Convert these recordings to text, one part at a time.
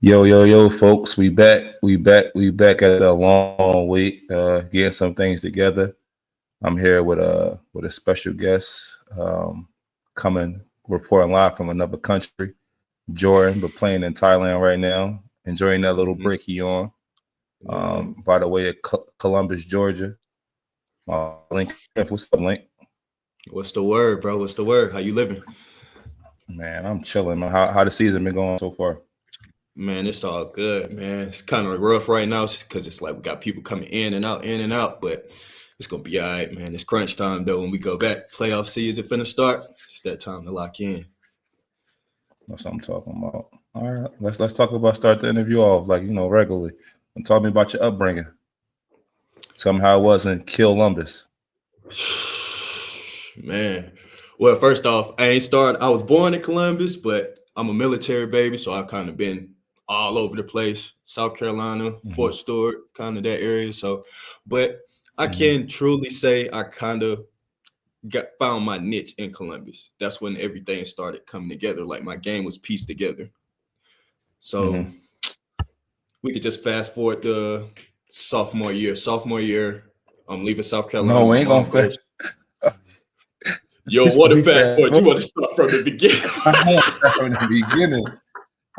Yo, folks. We back at a long wait, getting some things together. I'm here with a special guest, coming reporting live from another country, Jordan, but playing in Thailand right now, enjoying that little Mhm. break he on. Yeah. By the way, at Columbus, Georgia. Link, what's up, Link? What's the word, bro? What's the word? How you living? Man, I'm chilling, man. How the season been going so far? Man, it's all good, man. It's kind of rough right now because it's like we got people coming in and out, but it's gonna be all right, man. It's crunch time though. When we go back, playoff season finna start. It's that time to lock in. That's what I'm talking about. All right, let's talk about start the interview off like regularly. And talk me about your upbringing. Somehow it wasn't Kill Lumbus. Man. Well, first off, I ain't started. I was born in Columbus, but I'm a military baby, so I've kind of been all over the place. South Carolina, Hmm. Fort Stewart, kind of that area. So, but I Hmm. can truly say I kind of got found my niche in Columbus. That's when everything started coming together. Like my game was pieced together. So Hmm. we could just fast forward to sophomore year. Sophomore year, I'm leaving South Carolina. No, we My ain't gonna mom fa- goes, "Yo, so what a we fast fast forward. You forward. want to start from the beginning?" I want to start from the beginning.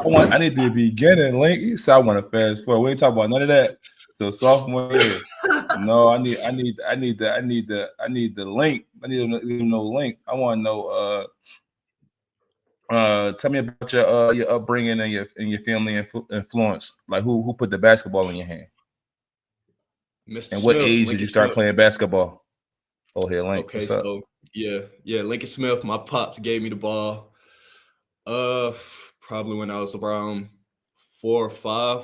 I need the beginning, Link. So I want to fast forward. We ain't talking about none of that. So sophomore year. No, I need the link. I need to know link. I want to know. Tell me about your upbringing and your family influence. Like who put the basketball in your hand, Mr. and what Smith, age did Lincoln you start Smith. playing basketball? Oh, here, Link. Okay, What's up? so yeah, Lincoln Smith. My pops gave me the ball. Uh, Probably when I was around 4 or 5,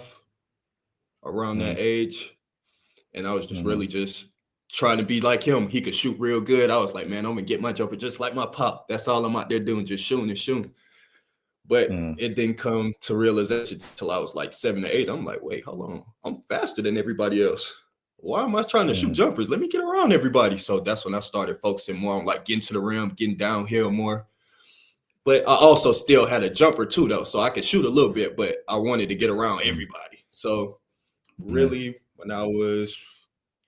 around that Mm-hmm. age, and I was just Mm-hmm. really just trying to be like him. He could shoot real good. I was like, man, I'm gonna get my jumper just like my pop. That's all I'm out there doing, just shooting and shooting. But Mm-hmm. it didn't come to realization until I was like 7 or 8. I'm like, wait, hold on, I'm faster than everybody else. Why am I trying to shoot Mm-hmm. jumpers? Let me get around everybody. So that's when I started focusing more on like getting to the rim, getting downhill more. But I also still had a jumper too, though, so I could shoot a little bit. But I wanted to get around everybody. So really, when I was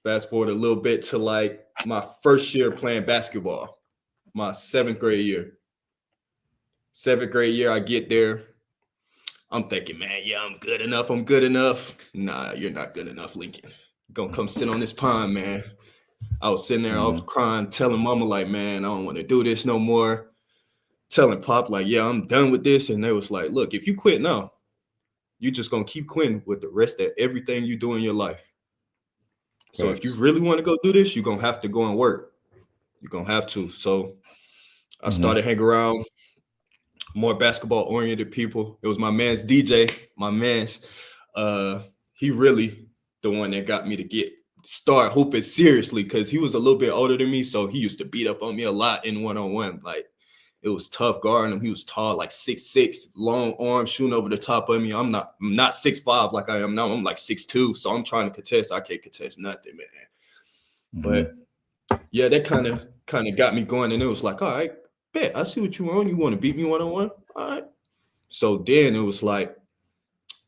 fast forward a little bit to like my first year playing basketball, my seventh grade year. Seventh grade year, I get there. I'm thinking, man, yeah, I'm good enough. I'm good enough. Nah, you're not good enough, Lincoln. You're gonna come sit on this pond, man. I was sitting there, I was Mm-hmm. crying, telling mama, like, man, I don't want to do this no more. Telling Pop, like, yeah, I'm done with this. And they was like, look, if you quit now, you just gonna keep quitting with the rest of everything you do in your life. So if you Facts. really want to go do this, you're gonna have to go and work. You're gonna have to. So I Mm-hmm. started hanging around more basketball oriented people. It was my man's DJ, my man's uh he really the one that got me to get start hooping seriously because he was a little bit older than me. So he used to beat up on me a lot in one-on-one. Like it was tough guarding him. He was tall, like 6'6", long arms shooting over the top of me. I'm not 6'5" like I am now. I'm like 6'2". So I'm trying to contest. I can't contest nothing, man. Mm-hmm. But yeah, that kind of got me going. And it was like, all right, bet I see what you want. You want to beat me one-on-one? All right. So then it was like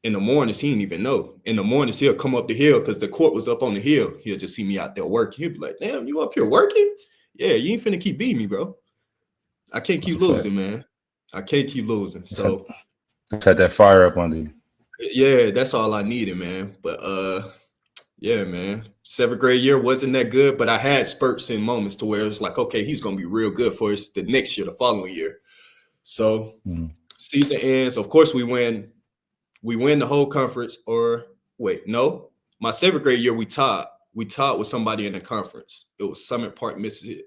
in the mornings, he didn't even know. In the mornings, he'll come up the hill because the court was up on the hill. He'll just see me out there working. He'll be like, damn, you up here working? Yeah, you ain't finna keep beating me, bro. I can't That's keep a fact. losing, man. I can't keep losing. Let's have, So let's have that fire up under you. yeah, that's all I needed, man. But yeah, man. Seventh grade year wasn't that good, but I had spurts and moments to where it's like, okay, he's gonna be real good for us the next year, the following year. So Mm-hmm. season ends. Of course, we win the whole conference. Or wait, no, my seventh grade year we tied. We tied with somebody in the conference. It was Summit Park, Mississippi.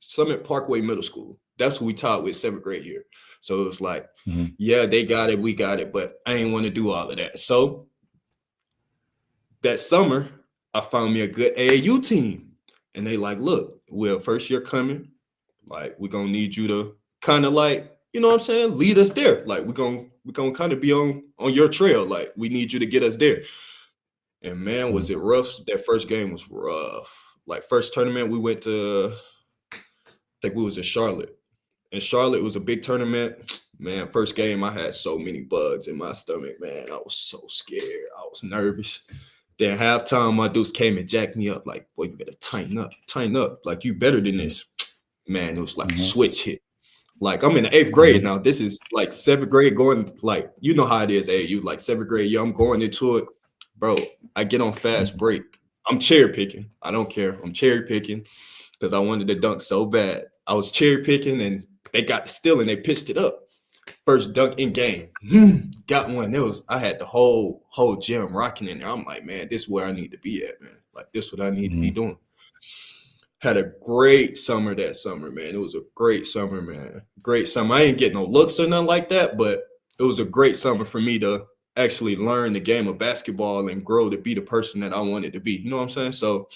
Summit Parkway Middle School. That's who we tied with seventh grade year. So it was like, Mm-hmm. yeah, they got it, we got it, but I ain't want to do all of that. So that summer, I found me a good AAU team, and they like, look, we're first year coming. Like we're gonna need you to kind of like, you know what I'm saying, lead us there. Like we're gonna kind of be on your trail. Like we need you to get us there. And man, was it rough? That first game was rough. Like first tournament we went to, I think we was in Charlotte. And Charlotte was a big tournament. Man, first game, I had so many bugs in my stomach, man. I was so scared. I was nervous. Then halftime, my dudes came and jacked me up like, boy, you better tighten up. Like, you better than this. Man, it was like a Mm-hmm. switch hit. Like, I'm in the 8th grade now. This is like 7th grade going, like, you know how it is, you like 7th grade. Yeah, I'm going into it. Bro, I get on fast break. I'm cherry picking. I don't care. I'm cherry picking because I wanted to dunk so bad. I was cherry picking and they got the steal and they pitched it up. First dunk in game. Got one. I had the whole gym rocking in there. I'm like, man, this is where I need to be at, man. Like, this is what I need to be doing. Had a great summer that summer, man. It was a great summer, man. Great summer. I ain't get no looks or nothing like that, but it was a great summer for me to actually learn the game of basketball and grow to be the person that I wanted to be. You know what I'm saying? So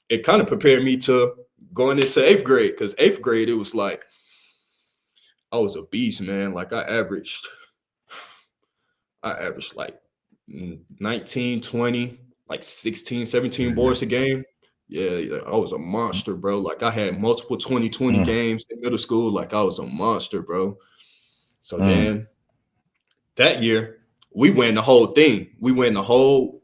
it kind of prepared me to going into 8th grade, because 8th grade, it was like, I was a beast, man. Like I averaged like 19, 20, like 16, 17 boards a game. Yeah, I was a monster, bro. Like I had multiple 2020 games in middle school. Like I was a monster, bro. So then that year, we win the whole thing. We win the whole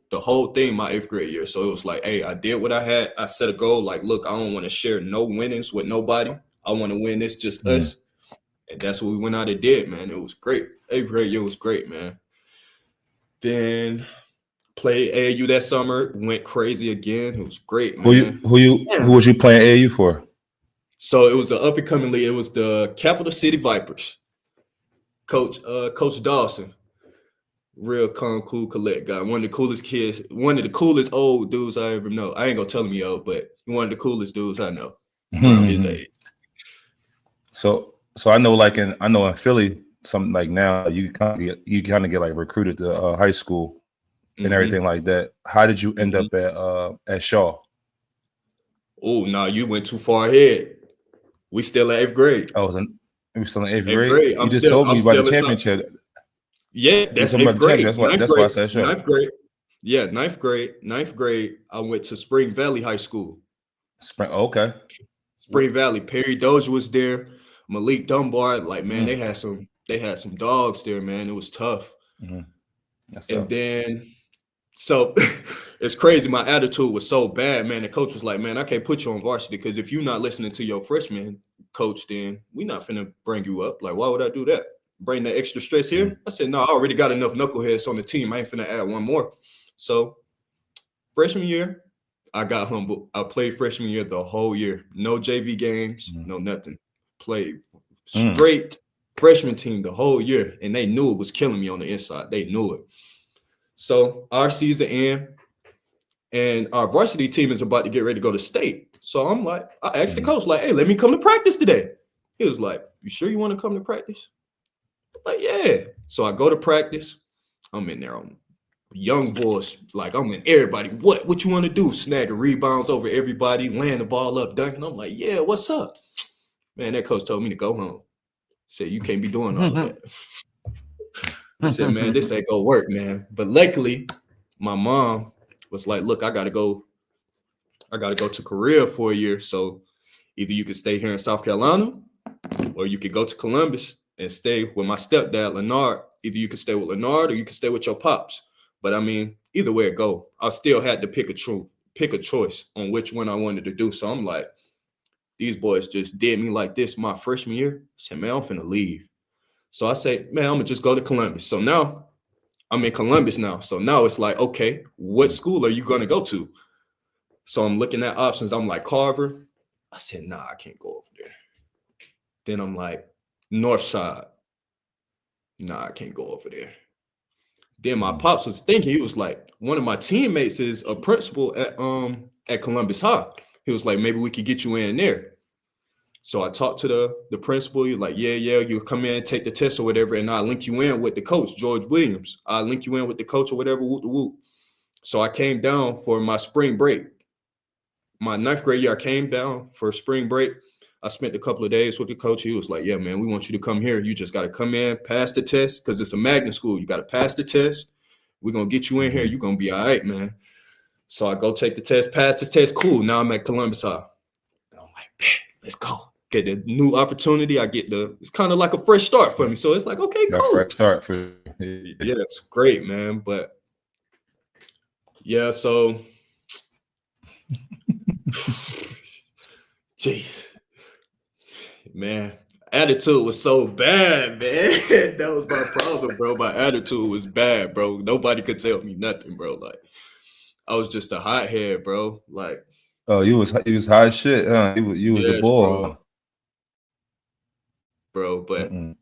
thing my 8th grade year. So it was like, hey, I did what I had. I set a goal. Like, look, I don't want to share no winnings with nobody. I want to win this just us. And that's what we went out and did, man. It was great. 8th grade year was great, man. Then played AAU that summer, went crazy again. It was great, man. Who was you playing AAU for? So it was an up and coming league. It was the Capital City Vipers. Coach Dawson. Real calm, cool, collect guy. One of the coolest kids, one of the coolest old dudes I ever know. I ain't gonna tell him he old, but one of the coolest dudes I know around his age. So I know, like in Philly, something like now you kind of get like recruited to high school and everything like that. How did you end up at Shaw? Oh, no, you went too far ahead. We still at 8th grade. We still in 8th 8th grade. grade. You just told me about the championship. Yeah, that's 8th grade. That's why I said Shaw. 9th grade. Yeah, 9th grade. 9th grade. I went to Spring Valley High School. Okay. Spring Valley. Perry Dozier was there. Malik Dunbar. Like, man, they had some dogs there, man. It was tough. And then, so it's crazy. My attitude was so bad, man. The coach was like, man, I can't put you on varsity because if you're not listening to your freshman coach, then we're not finna bring you up. Like, why would I do that? Bring that extra stress here? I said, no, I already got enough knuckleheads on the team. I ain't finna add one more. So freshman year, I got humbled. I played freshman year the whole year. No JV games, no nothing. Played straight freshman team the whole year. And they knew it was killing me on the inside. They knew it. So our season end, and our varsity team is about to get ready to go to state. So I'm like, I asked the coach, like, hey, let me come to practice today. He was like, you sure you want to come to practice? I'm like, yeah. So I go to practice. I'm in there on young boys. Like, I'm in everybody. What you want to do? Snagging rebounds over everybody, laying the ball up, dunking. I'm like, yeah, what's up? Man, that coach told me to go home. Said, you can't be doing all of that. He said, man, this ain't gonna work, man. But luckily, my mom was like, look, I gotta go to Korea for a year. So either you could stay here in South Carolina or you could go to Columbus and stay with my stepdad, Leonard. Either you could stay with Leonard or you could stay with your pops. But I mean, either way it go, I still had to pick a choice on which one I wanted to do. So I'm like, these boys just did me like this my freshman year. I said, man, I'm finna leave. So I say, man, I'm gonna just go to Columbus. So now I'm in Columbus now. So now it's like, okay, what school are you gonna go to? So I'm looking at options. I'm like, Carver. I said, nah, I can't go over there. Then I'm like, Northside. Nah, I can't go over there. Then my pops was thinking, he was like, one of my teammates is a principal at Columbus High. He was like, maybe we could get you in there. So I talked to the principal. He's like, yeah, you'll come in and take the test or whatever, and I'll link you in with the coach, George Williams. I'll link you in with the coach or whatever, whoop, whoop. So I came down for my spring break. My 9th grade year, I came down for spring break. I spent a couple of days with the coach. He was like, yeah, man, we want you to come here. You just got to come in, pass the test, because it's a magnet school. You got to pass the test. We're going to get you in here. You're going to be all right, man. So I go take the test, pass this test. Cool. Now I'm at Columbus High. I'm like, let's go. get a new opportunity. It's kind of like a fresh start for me. So it's like, okay, Got a cool. fresh start for you. Yeah, it's great, man. But yeah, so jeez, man. Attitude was so bad, man. That was my problem, bro. My attitude was bad, bro. Nobody could tell me nothing, bro. Like I was just a hothead, bro. Like, Oh, you was hot as shit, huh? You was the yes, bull, huh? bro. But Mm-mm.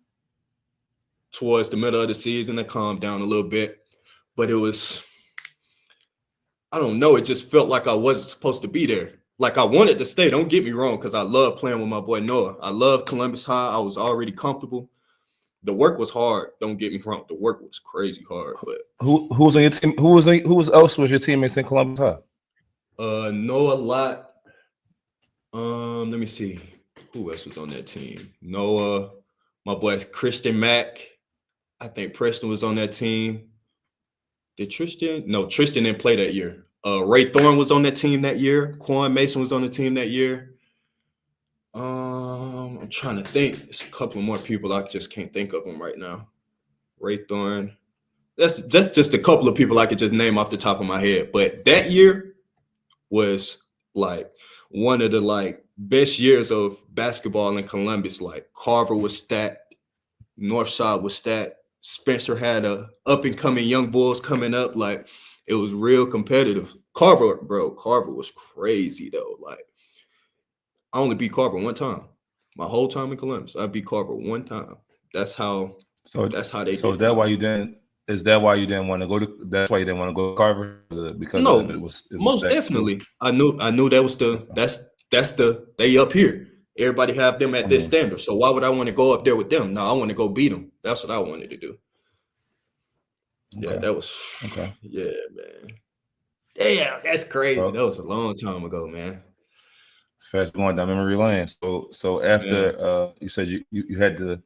towards the middle of the season, it calmed down a little bit. But it was, I don't know. It just felt like I wasn't supposed to be there. Like I wanted to stay. Don't get me wrong, because I love playing with my boy Noah. I love Columbus High. I was already comfortable. The work was hard. Don't get me wrong. The work was crazy hard. But Who was on your team? Who was else was your teammates in Columbus High? Noah Lott. Let me see. Who else was on that team? Noah, my boy Christian Mack. I think Preston was on that team. Did Tristan? No, Tristan didn't play that year. Ray Thorne was on that team that year. Quan Mason was on the team that year. I'm trying to think. There's a couple more people. I just can't think of them right now. Ray Thorne. That's just a couple of people I could just name off the top of my head. But that year was like one of the like best years of basketball in Columbus. Like Carver was stacked, Northside was stacked. Spencer had a up and coming young bulls coming up. Like it was real competitive. Carver was crazy though. Like I only beat Carver one time. My whole time in Columbus, I beat Carver one time. That's how So they so is get that why down. you didn't? Is that why you didn't want to go to? That's why you didn't want to go to Carver because No, it was a most stacked school. definitely. I knew that was that's the they up here. Everybody have them at this Mm, standard. So why would I want to go up there with them? No, I want to go beat them. That's what I wanted to do. Yeah, okay, that was okay. yeah, man. Damn, that's crazy. So That was a long time ago, man. fast going down memory lane. So Man, after you said you had to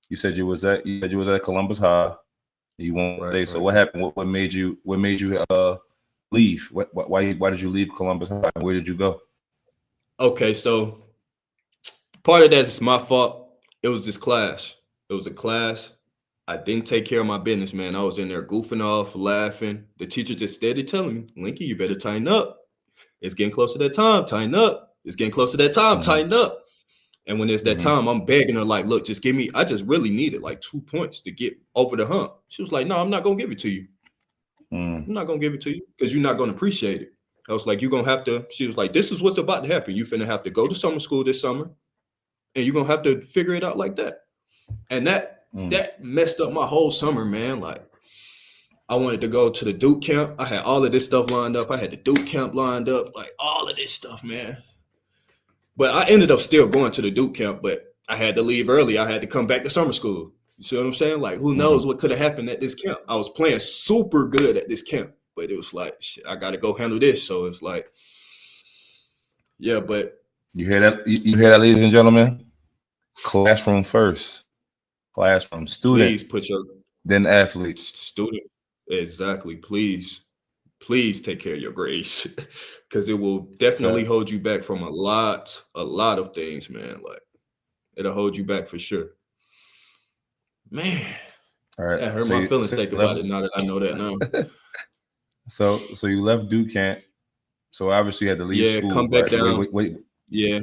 you said you was at Columbus High. You won't right, stay. So right. what happened? What made you leave? Why did you leave Columbus High? Where did you go? Okay, so part of that is my fault. It was this class. It was a class. I didn't take care of my business, man. I was in there goofing off, laughing. The teacher just steady telling me, Linky, you better tighten up. It's getting close to that time. Tighten up. It's getting close to that time. Mm-hmm, Tighten up. And when it's that mm-hmm, time, I'm begging her, like, look, just give me, I just really needed like 2 points to get over the hump. She was like, no, I'm not going to give it to you. mm, I'm not going to give it to you because you're not going to appreciate it. I was like, you're going to have to, she was like, this is what's about to happen. You finna have to go to summer school this summer and you're going to have to figure it out like that. And mm. that messed up my whole summer, man. Like, I wanted to go to the Duke camp. I had all of this stuff lined up. I had the Duke camp lined up, like all of this stuff, man. But I ended up still going to the Duke camp, but I had to leave early. I had to come back to summer school. You see what I'm saying? Like, who Mm-hmm. knows what could have happened at this camp? I was playing super good at this camp, but it was like, shit, I got to go handle this. So it's like, yeah, but You hear that? You hear that, ladies and gentlemen? Classroom first. Classroom student, please put your then athlete. student, exactly, please take care of your grades because it will definitely Okay. hold you back from a lot of things, man. Like it'll hold you back for sure. Man, All right. that hurt my feelings So you think about left. it now that I know that now. So you left Duke camp. So obviously you had to leave Yeah, school, come back right? down. Wait. Yeah.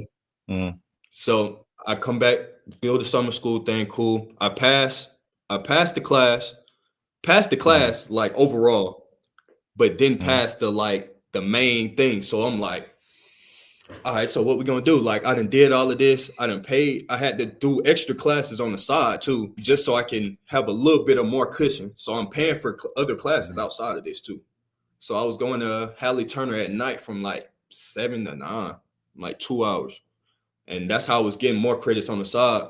Mm, So I come back, build the summer school thing, cool. I passed the mm, class like overall, but didn't mm, pass the main thing. So I'm like, all right, so what we gonna do? Like, I done did all of this. I done paid. I had to do extra classes on the side too, just so I can have a little bit of more cushion. So I'm paying for other classes mm, outside of this too. So I was going to Hallie Turner at night from like 7 to 9, like 2 hours, and that's how I was getting more credits on the side.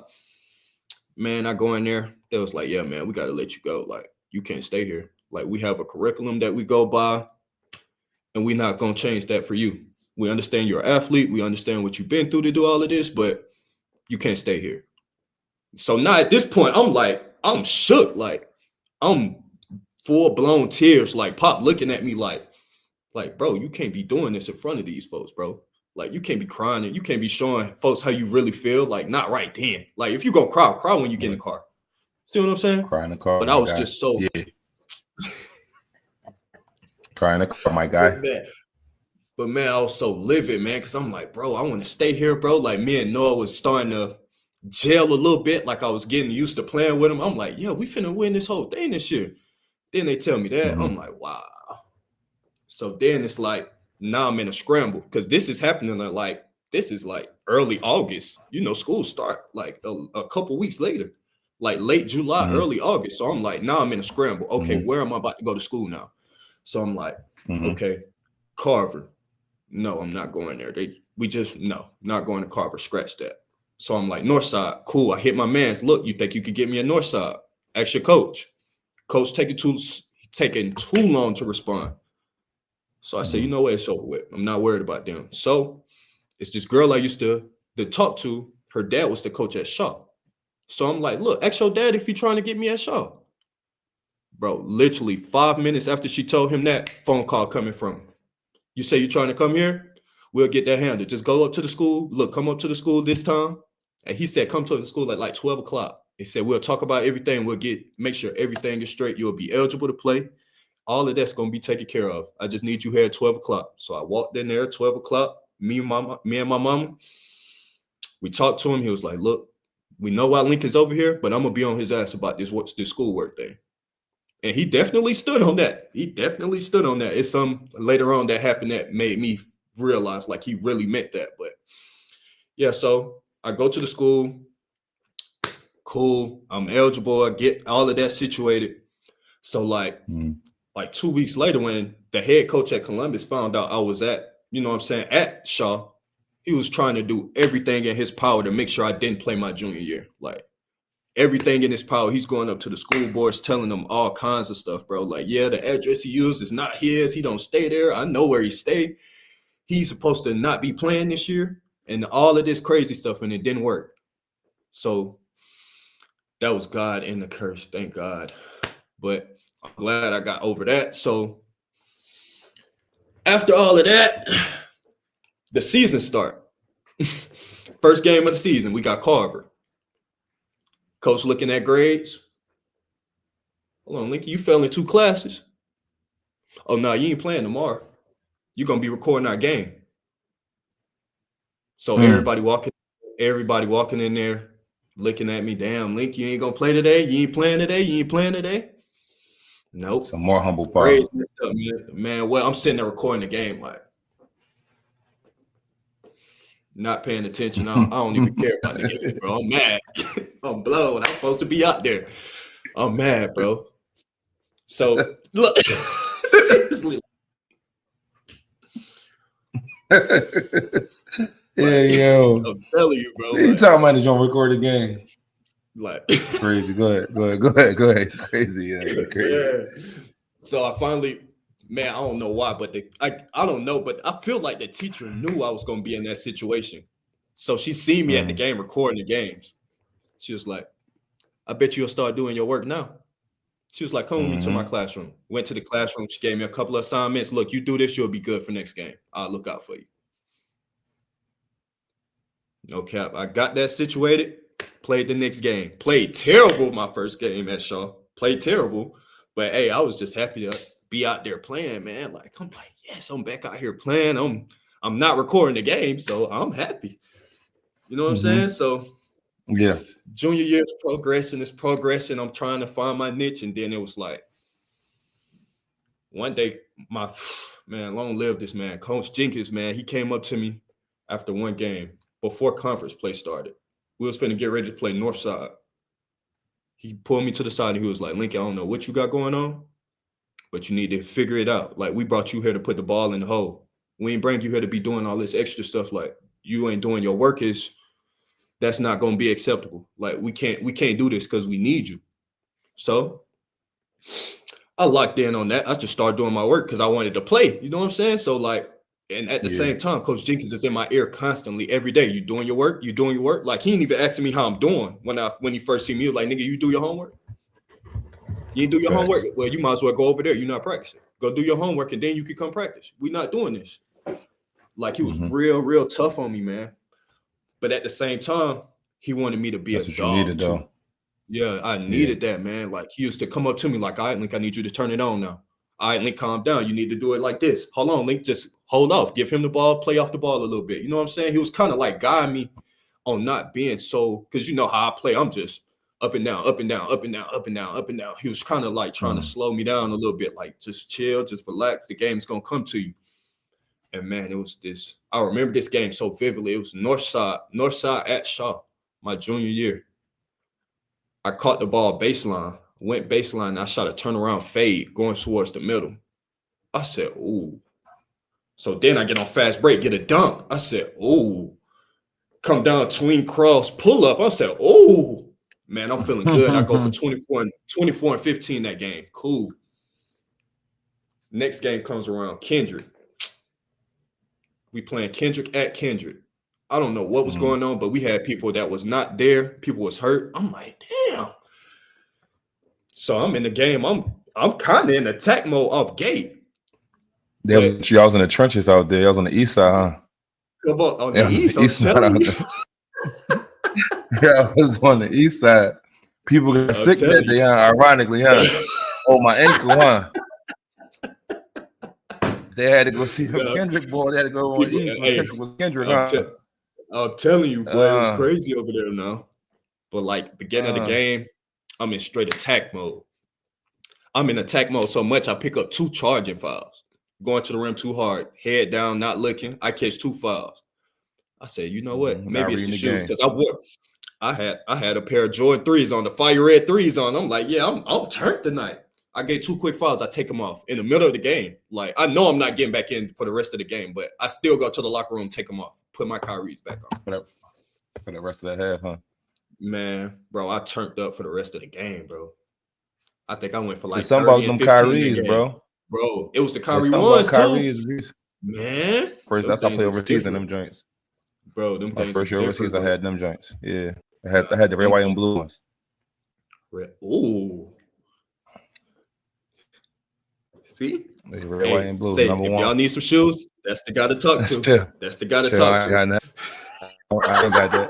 Man, I go in there. They was like, "Yeah, man, we got to let you go. Like, you can't stay here. Like, we have a curriculum that we go by, and we're not gonna change that for you. We understand you're an athlete. We understand what you've been through to do all of this, but you can't stay here." So now at this point, I'm shook. Like, I'm full blown tears. Like, Pop looking at me like, bro, you can't be doing this in front of these folks, bro. Like, you can't be crying and you can't be showing folks how you really feel. Like, not right then. Like, if you gonna cry, cry when you get in the car. See what I'm saying? Cry in the car, But I my was guy. just so Yeah, cry in the car, my but guy. man, but man, I was so livid, man, because I'm like, bro, I want to stay here, bro. Like, me and Noah was starting to gel a little bit. Like, I was getting used to playing with him. I'm like, yeah, we finna win this whole thing this year. Then they tell me that. Mm-hmm. I'm like, wow. So then it's like, now I'm in a scramble because this is happening at like, this is like early August. You know, school start like a couple weeks later, like late July, Mm-hmm. early August. So I'm like, now I'm in a scramble. Okay, Mm-hmm. where am I about to go to school now? So I'm like, Mm-hmm. okay, Carver. No, I'm not going there. No, not going to Carver. Scratch that. So I'm like, Northside, cool. I hit my man's. Look, you think you could get me a Northside? Ask your coach. Coach taking too long to respond. So I said, you Mm-hmm. know what? It's over with. I'm not worried about them. So it's this girl I used to talk to. Her dad was the coach at Shaw. So I'm like, look, ask your dad if you're trying to get me at Shaw. Bro, literally 5 minutes after she told him that, phone call coming from him. You say you're trying to come here? We'll get that handled. Just go up to the school. Look, come up to the school this time. And he said, come to the school at like 12 o'clock. He said, we'll talk about everything. Make sure everything is straight. You'll be eligible to play. All of that's going to be taken care of. I just need you here at 12 o'clock. So I walked in there at 12 o'clock. Me and my mama, we talked to him. He was like, look, we know why Lincoln's over here, but I'm going to be on his ass about this schoolwork thing. And he definitely stood on that. It's some later on that happened that made me realize like he really meant that. But yeah, so I go to the school. Cool. I'm eligible. I get all of that situated. So like 2 weeks later, when the head coach at Columbus found out I was at Shaw, he was trying to do everything in his power to make sure I didn't play my junior year. Like, everything in his power. He's going up to the school boards, telling them all kinds of stuff, bro. Like, yeah, the address he used is not his. He don't stay there. I know where he stay. He's supposed to not be playing this year, and all of this crazy stuff, and it didn't work. So that was God and the curse. Thank God. But I'm glad I got over that. So after all of that, the season start. First game of the season, we got Carver. Coach looking at grades. Hold on, Lincoln, you fell in 2 classes. Oh, no, you ain't playing tomorrow. You're going to be recording our game. So everybody walking in there, looking at me. Damn, Link, you ain't going to play today? You ain't playing today? Nope. Some more humble Grades pie. messed up, man. Well, I'm sitting there recording the game, like, not paying attention. I don't even care about the game, bro. I'm mad. I'm blown. I'm supposed to be out there. I'm mad, bro. So, look, seriously. Yeah, Like, yo. I'm telling you, bro. You Like, talking about it on record again? like Crazy. Go ahead. Crazy. Yeah, you crazy. man. So I finally, man, I don't know why, but I don't know, but I feel like the teacher knew I was going to be in that situation. So she seen me at the game recording the games. She was like, I bet you'll start doing your work now. She was like, come with me to my classroom. Went to the classroom. She gave me a couple of assignments. Look, you do this, you'll be good for next game. I'll look out for you. No cap. I got that situated. Played the next game. Played terrible my first game at Shaw. Played terrible. But hey, I was just happy to be out there playing, man. Like, I'm like, yes, I'm back out here playing. I'm not recording the game, so I'm happy. You know what I'm saying? So Yeah. junior year is progressing. I'm trying to find my niche. And then it was like one day, my man, long live this man, Coach Jenkins, man, he came up to me after one game before conference play started. We was finna get ready to play Northside. He pulled me to the side and he was like, Lincoln, I don't know what you got going on, but you need to figure it out. Like, we brought you here to put the ball in the hole. We ain't bring you here to be doing all this extra stuff. Like, you ain't doing your work. That's not going to be acceptable. Like, we can't do this because we need you. So I locked in on that. I just started doing my work because I wanted to play. You know what I'm saying? So like, and at the same time, Coach Jenkins is in my ear constantly every day. You doing your work? You doing your work? Like, he ain't even asking me how I'm doing when he first see me. He was like, nigga, you do your homework? You ain't do your homework? Well, you might as well go over there. You're not practicing. Go do your homework and then you can come practice. We're not doing this. Like he was Mm-hmm. real tough on me, man. But at the same time, he wanted me to be a That's what you needed, dog too. though. Yeah, I Yeah. needed that, man. Like he used to come up to me like, all right, Link, I need you to turn it on now. All right, Link, calm down. You need to do it like this. Hold on, Link, just hold off. Give him the ball, play off the ball a little bit. You know what I'm saying? He was kind of like guiding me on not being so, because you know how I play. I'm just up and down, up and down, up and down, up and down, up and down. He was kind of like trying to Mm. slow me down a little bit, like just chill, just relax. The game's gonna come to you. And man, it was this. I remember this game so vividly. It was North Side at Shaw, my junior year. I caught the ball baseline, went baseline, and I shot a turnaround fade going towards the middle. I said, ooh. So then I get on fast break, get a dunk. I said, ooh. Come down, tween cross, pull up. I said, ooh. Man, I'm feeling good. I go for 24 and 15 that game. Cool. Next game comes around, Kendrick. We playing Kendrick at Kendrick. I don't know what was Mm. going on, but we had people that was not there. People was hurt. I'm like, damn. So I'm in the game. I'm kind of in attack mode off gate. But I was in the trenches out there. I was on the east side, huh? come on Yeah, the I was on East, the I'm east side telling out you. there. Yeah, I was on the east side. People got I'm sick telling that day, huh? Ironically, huh? you. Oh, my ankle, huh? They had to go see them No, Kendrick boy. They had to go on the people, east when hey, Kendrick was Kendrick, I'm, huh? te- I'm telling you, boy, it was Uh, crazy over there now. But like beginning of the uh, game, I'm in straight attack mode. I'm in attack mode so much I pick up 2 charging fouls. Going to the rim too hard, head down, not looking. I catch 2 fouls. I said, you know what? not Maybe it's reading the the shoes game. because I had a pair of Jordan 3s on, the fire red 3s on. I'm like, yeah, I'm turned tonight. I get 2 quick fouls. I take them off in the middle of the game. Like I know I'm not getting back in for the rest of the game, but I still go to the locker room, take them off, put my Kyries back on. For the, for the rest of that half, huh? Man, bro, I turned up for the rest of the game, bro. I think I went for It's like something 30 about and them 15 that Kyries, game. bro. Bro, it was the It's Kyrie something about ones too. Kyries. Man, First, them that's how I things play was overseas in different. them joints. Bro, them My things first was year overseas, different, I bro. had them joints. Yeah, Nah, I had the red, them white, and things. blue ones. Ooh. See? The red, white, Hey, and blue, say number if one. y'all need some shoes, that's the guy to talk to. Chill, That's the guy to chill. talk I ain't to. got nothing. I ain't got that.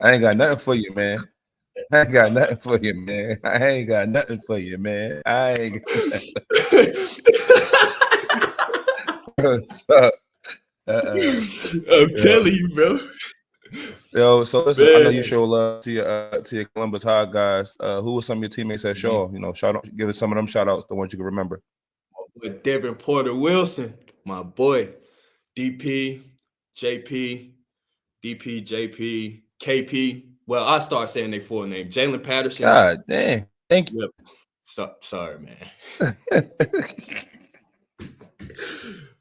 I ain't got nothing for you, man. I ain't got nothing for you, man. I ain't got nothing for you, man. I ain't got what's up. I'm Yeah. telling you, bro. Yo, so listen, I know you Man. show love to your Columbus High guys. Who were some of your teammates at Mhm. Shaw? You know, shout out, give us some of them shout outs, the ones you can remember. With Devin Porter Wilson, my boy, DP, JP, DP, JP, KP. Well, I start saying their full name. Jalen Patterson. God damn. Thank Yep. Sorry, man. you.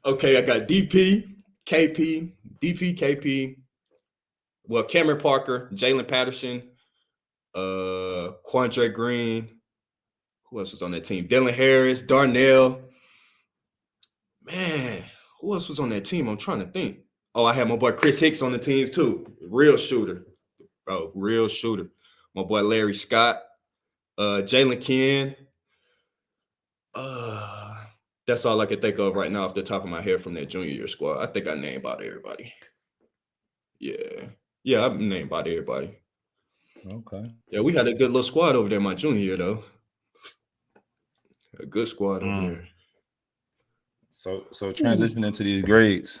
Okay, I got DP, KP, DP, KP. Well, Cameron Parker, Jalen Patterson, Quandre Green. Who else was on that team? Dylan Harris, Darnell. Man, who else was on that team? I'm trying to think. Oh, I had my boy Chris Hicks on the team too. Real shooter. Bro, real shooter. My boy Larry Scott, Jalen Ken. Uh, that's all I can think of right now off the top of my head from that junior year squad. I think I named about everybody. Yeah. Yeah, I named about everybody. Okay. Yeah, we had a good little squad over there my junior year, though. A good squad over Mm. there. So Ooh. transition into these grades.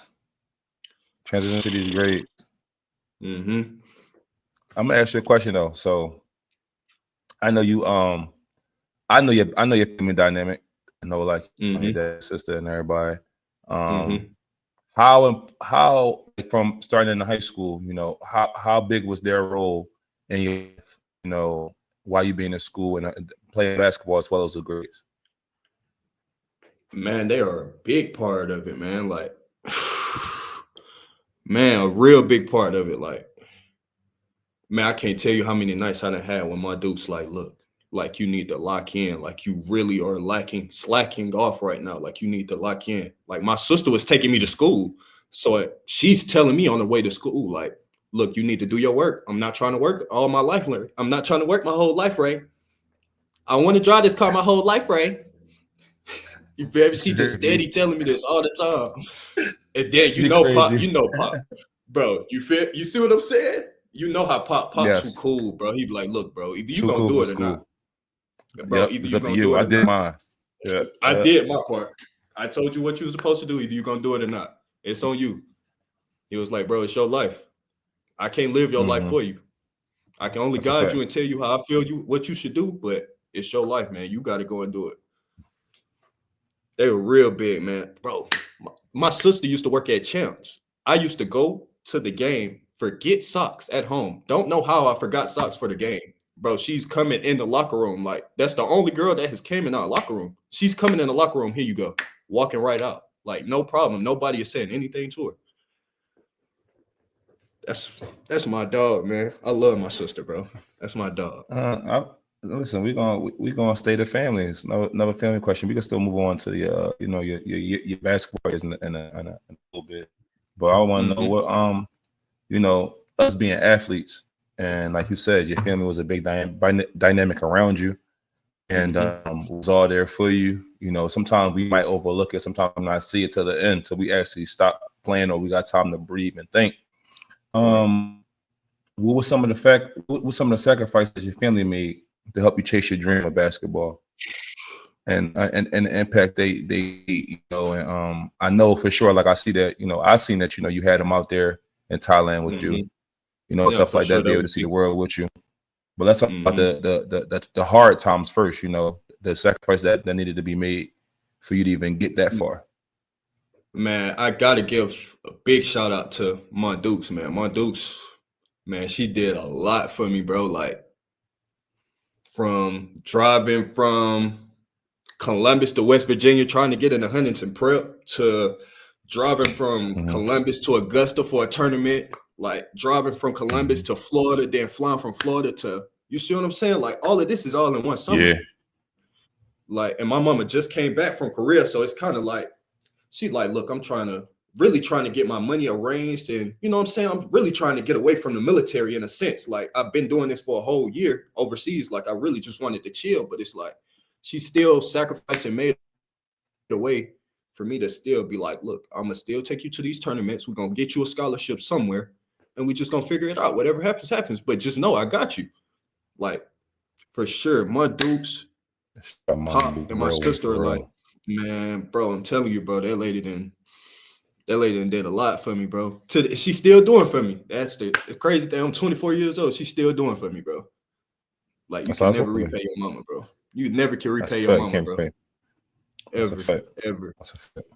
Transition to these grades. Mm-hmm. I'm gonna ask you a question though. So I know you I know your family dynamic. I know like your Mm-hmm. dad, sister, and everybody. Um, Mm-hmm. how like, from starting in the high school, you know, how big was their role in your life, you know, while you being in school and playing basketball as well as the grades? Man, they are a big part of it, man. Like, man, a real big part of it. Like, man, I can't tell you how many nights I done had when my dude's like, look, like you need to lock in. Like you really are slacking off right now. Like you need to lock in. Like my sister was taking me to school. So she's telling me on the way to school, like, look, you need to do your work. I'm not trying to work all my life, Larry. I'm not trying to work my whole life, Ray. I want to drive this car my whole life, Ray. You feel me? She just steady telling me this all the time. And then She crazy. Pop, bro. You see what I'm saying? You know how Pop too Yes. cool, bro. He be like, look, bro, either you Too gonna cool do for it or not, school. bro. Yep. Either It's you up to gonna do you. it I or did not. mine. Yeah. I Yeah. did my part. I told you what you was supposed to do. Either you gonna do it or not. It's on you. He was like, bro, it's your life. I can't live your life Hmm. for you. I can only That's a guide you fact. and tell you how I feel you what you should do, but it's your life, man. You got to go and do it. They were real big, man. Bro, my sister used to work at Champs. I used to go to the game, forget socks at home. Don't know how I forgot socks for the game. Bro, she's coming in the locker room. Like, that's the only girl that has came in our locker room. She's coming in the locker room. Here you go. Walking right out. Like, no problem. Nobody is saying anything to her. That's that's my dog, man. I love my sister, bro. That's my dog. Listen, we gonna stay the family. It's no another family question. We can still move on to the your basketball is in a little bit. But I want to know Mm-hmm. what us being athletes, and like you said, your family was a big dynamic around you, and Mm-hmm. was all there for you. Sometimes we might overlook it, sometimes not see it to the end, so we actually stop playing or we got time to breathe and think. Right. Um, what was some of the sacrifices your family made to help you chase your dream of basketball, and the impact and I know for sure, like I see that, I seen that, you had them out there in Thailand with you, Mm-hmm. Yeah, stuff for like sure. that, be That able was to see the big. world with you. But let's talk about Mm-hmm. the hard times first, the sacrifice that needed to be made for you to even get that far. Man, I gotta give a big shout out to Dukes, man. Dukes, man, she did a lot for me, bro. Like from driving from Columbus to West Virginia, trying to get in the Huntington Prep, to driving from Hmm. Columbus to Augusta for a tournament, like driving from Columbus Hmm. to Florida, then flying from Florida to, you see what I'm saying? Like all of this is all in one summer. Yeah. Like, and my mama just came back from Korea, so it's kind of like she's like, look, I'm really trying to get my money arranged. And you know what I'm saying? I'm really trying to get away from the military in a sense. Like I've been doing this for a whole year overseas. Like I really just wanted to chill, but it's like she's still sacrificing, made a way for me to still be like, look, I'm gonna still take you to these tournaments. We're gonna get you a scholarship somewhere and we just gonna figure it out. Whatever happens, happens. But just know I got you. Like for sure. My Dukes, My Pop, dude, and my real one sister for are like, real. man, bro, I'm telling you, bro, that lady did a lot for me, bro. She's still doing for me. That's the crazy thing. I'm 24 years old. She's still doing for me, bro. Like you That's what I can was never hoping. repay your mama, bro. You never can That's a repay your fact. You mama, can't bro. pay. That's a Ever, fact. ever. That's a fact.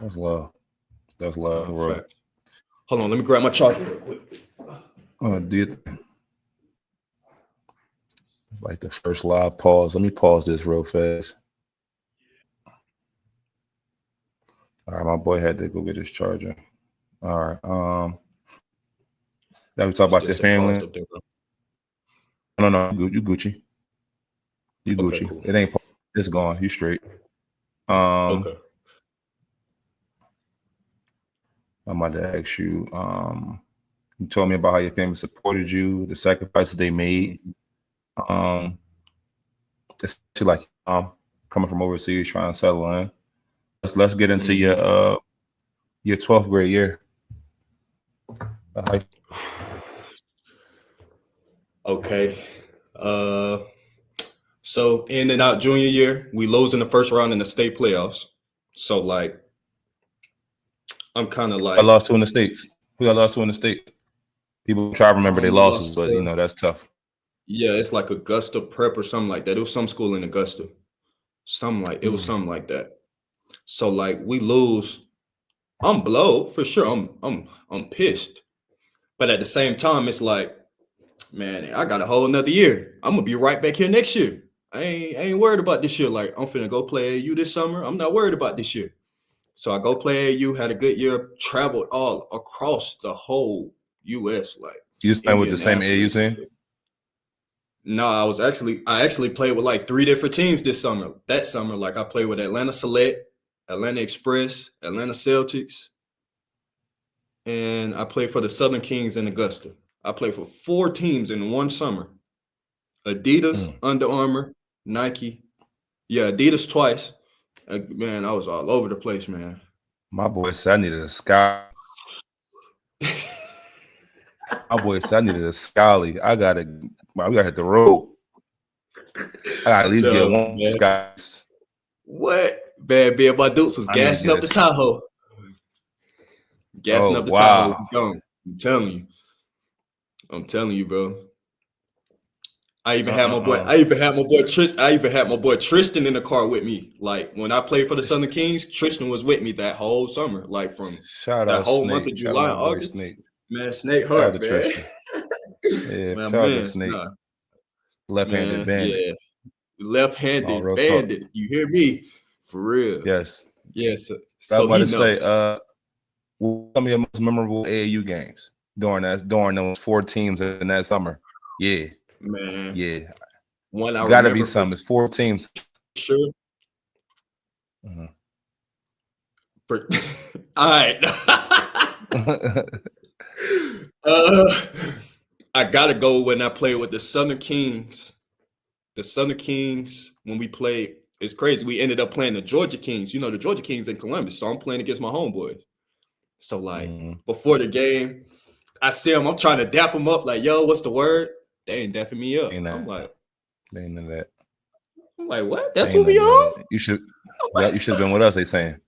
That's love. That's love for real. Fact. Hold on, let me grab my charger real quick. Oh, dude, it's like the first live pause. Let me pause this real fast. All right, my boy had to go get his charger. All right. Now we talk It about still your say paused family. up there, bro. No, no, you Gucci. You Okay, Gucci. cool. It ain't paused. It's gone. You straight. Um, Okay. I'm about to ask you. You told me about how your family supported you, the sacrifices they made. Mhm. Um, especially like coming from overseas, trying to settle in. Let's get into Mhm. your 12th grade year. High. Okay. Uh, so in and out junior year, we lose in the first round in the state playoffs. So like, I'm kind of I like, lost two in the states. Who got lost two in the states? People try to remember their we losses, lost but to, that's tough. yeah, it's like Augusta Prep or something like that. It was some school in Augusta. It was Mm. something like that. So like we lose, I'm blowed for sure. I'm pissed. But at the same time, it's like, man, I got a whole another year. I'm gonna be right back here next year. I ain't worried about this year. Like I'm finna go play AU this summer. I'm not worried about this year. So I go play AU, had a good year, traveled all across the whole US, like You just playing with the same AAU Indianapolis. team? No, I actually played with like three different teams this summer. That summer, like I played with Atlanta Select, Atlanta Express, Atlanta Celtics, and I played for the Southern Kings in Augusta. I played for four teams in one summer. Adidas, Mm. Under Armour, Nike. Yeah, Adidas twice. Man, I was all over the place, man. My boy said I needed a scout. My boy said I needed a scally. We gotta hit the road. I gotta at least get No, one man. skies. What? Bad Bear my Dukes was I need to gassing get up the Tahoe. Gassing Oh up the Tahoe. wow. Gone. I'm telling you. I'm telling you, bro. I even had my boy. I even had my boy Tristan in the car with me. Like when I played for the Southern Kings, Tristan was with me that whole summer. Like from Shout that out whole month of Snake. Shout out July my and boy August. Snake. Man, Snake Shout out to Heart, man. Tristan. Yeah, My shout out to man, Snake. nah, Left-handed man, bandit. yeah. Oh, Left-handed real talk. bandit. You hear me? For real. Yes. Yes. I'm So about he to know, say, what some of your most memorable AAU games during those 4 teams in that summer? Yeah, man. yeah. One I Gotta be remember for some. It's 4 teams. sure. Mhm. For all right. uh, I gotta go when I played with the Southern Kings. The Southern Kings, when we played, it's crazy. We ended up playing the Georgia Kings. You know, the Georgia Kings in Columbus. So I'm playing against my homeboys. So, like, Mhm. before the game, I see them. I'm trying to dap them up, like, yo, what's the word? They ain't dapping me up. Ain't that. Ain't none of that. I'm like, what? That's Ain't what we none of on? that. You should. I'm Yeah, like, you should have been with us. They saying.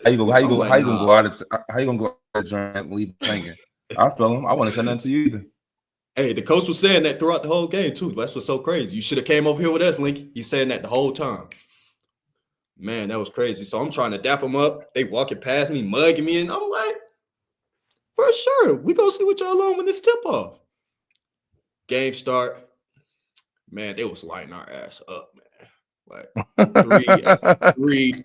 How you go? How you I'm go? like, How you gonna nah. go out? How you gonna go out of the joint and leave singing? I feel him. I want to say nothing to you either. Hey, the coach was saying that throughout the whole game, too. That's what's so crazy. You should have came over here with us, Link. He's saying that the whole time. Man, that was crazy. So I'm trying to dap them up. They walking past me, mugging me, and I'm like, for sure, we gonna see what y'all on when this tip off. Game start. Man, they was lighting our ass up, man. Like 3 after 3.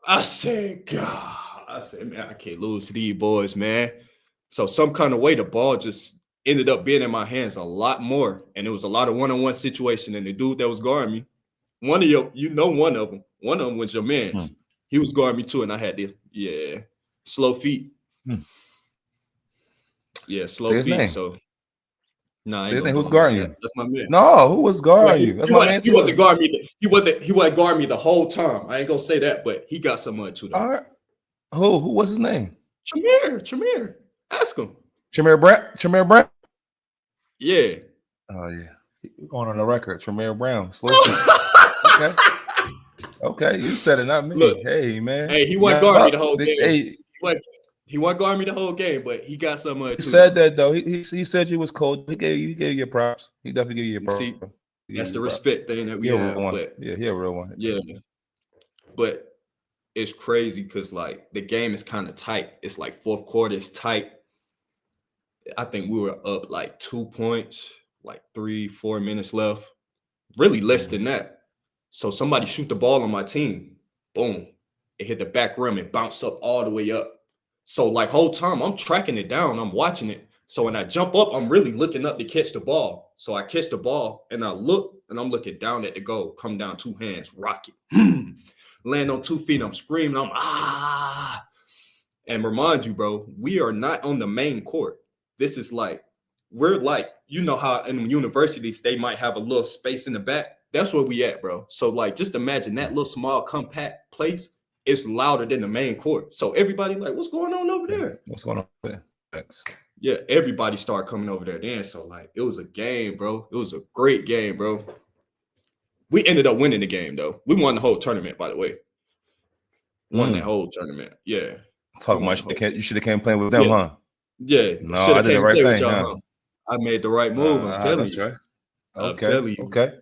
I said, God. I said, man, I can't lose to these boys, man. So some kind of way the ball just ended up being in my hands a lot more. And it was a lot of one-on-one situation. And the dude that was guarding me, one of one of them. One of them was your man. Hmm. He was guarding me too, and I had to, slow feet. Hmm. Yeah, Say slow his feet. name. So I Say ain't his gonna name. do Who's him like guarding that. you? That's my man. No, who was Well, guarding you? That's my man he wasn't too. guarding me. He wasn't guarding me the whole time. I ain't gonna say that, but he got some money too though. All right. Who? What's his name? Tremere. Ask him. Tremere Brown. Tremere Brown. Yeah. Oh yeah. We're going on the record. Tremere Brown. Slow feet. Okay. Okay. You said it, not Look, me. Hey man. hey, he wasn't Young guarding me the Bucks. whole game. Hey, He wasn't guarding me the whole game, but he got some money he too though. said that though. He said you was cold. He gave you your props. He definitely gave you your You props. see, He gave that's you the your props. respect thing that we He a real have. one. But Yeah, he a real one. yeah, but it's crazy because like the game is kind of tight. It's like fourth quarter is tight. I think we were up like 2 points, like 3-4 minutes left. Really less than that. So somebody shoot the ball on my team. Boom. It hit the back rim and bounced up all the way up. So like whole time I'm tracking it down. I'm watching it. So when I jump up, I'm really looking up to catch the ball. So I catch the ball and I look and I'm looking down at the goal. Come down 2 hands, rock it. Land on 2 feet. I'm screaming. I'm And remind you, bro, we are not on the main court. This is like, we're like, you know how in universities they might have a little space in the back. That's where we at, bro. So like, just imagine that little small compact place is louder than the main court. So everybody like, what's going on over there? What's going on there? Thanks. Yeah, everybody started coming over there then. So like, it was a game, bro. It was a great game, bro. We ended up winning the game though. We won the whole tournament, by the way. Won that whole tournament. Yeah. We Talking won about the whole you should have came playing with them, Yeah. huh? Yeah. No, Should I have did the came and right played with thing, y'all, huh? huh? I made the right move. I'm telling That's you. right. I'm Okay. telling you. Okay.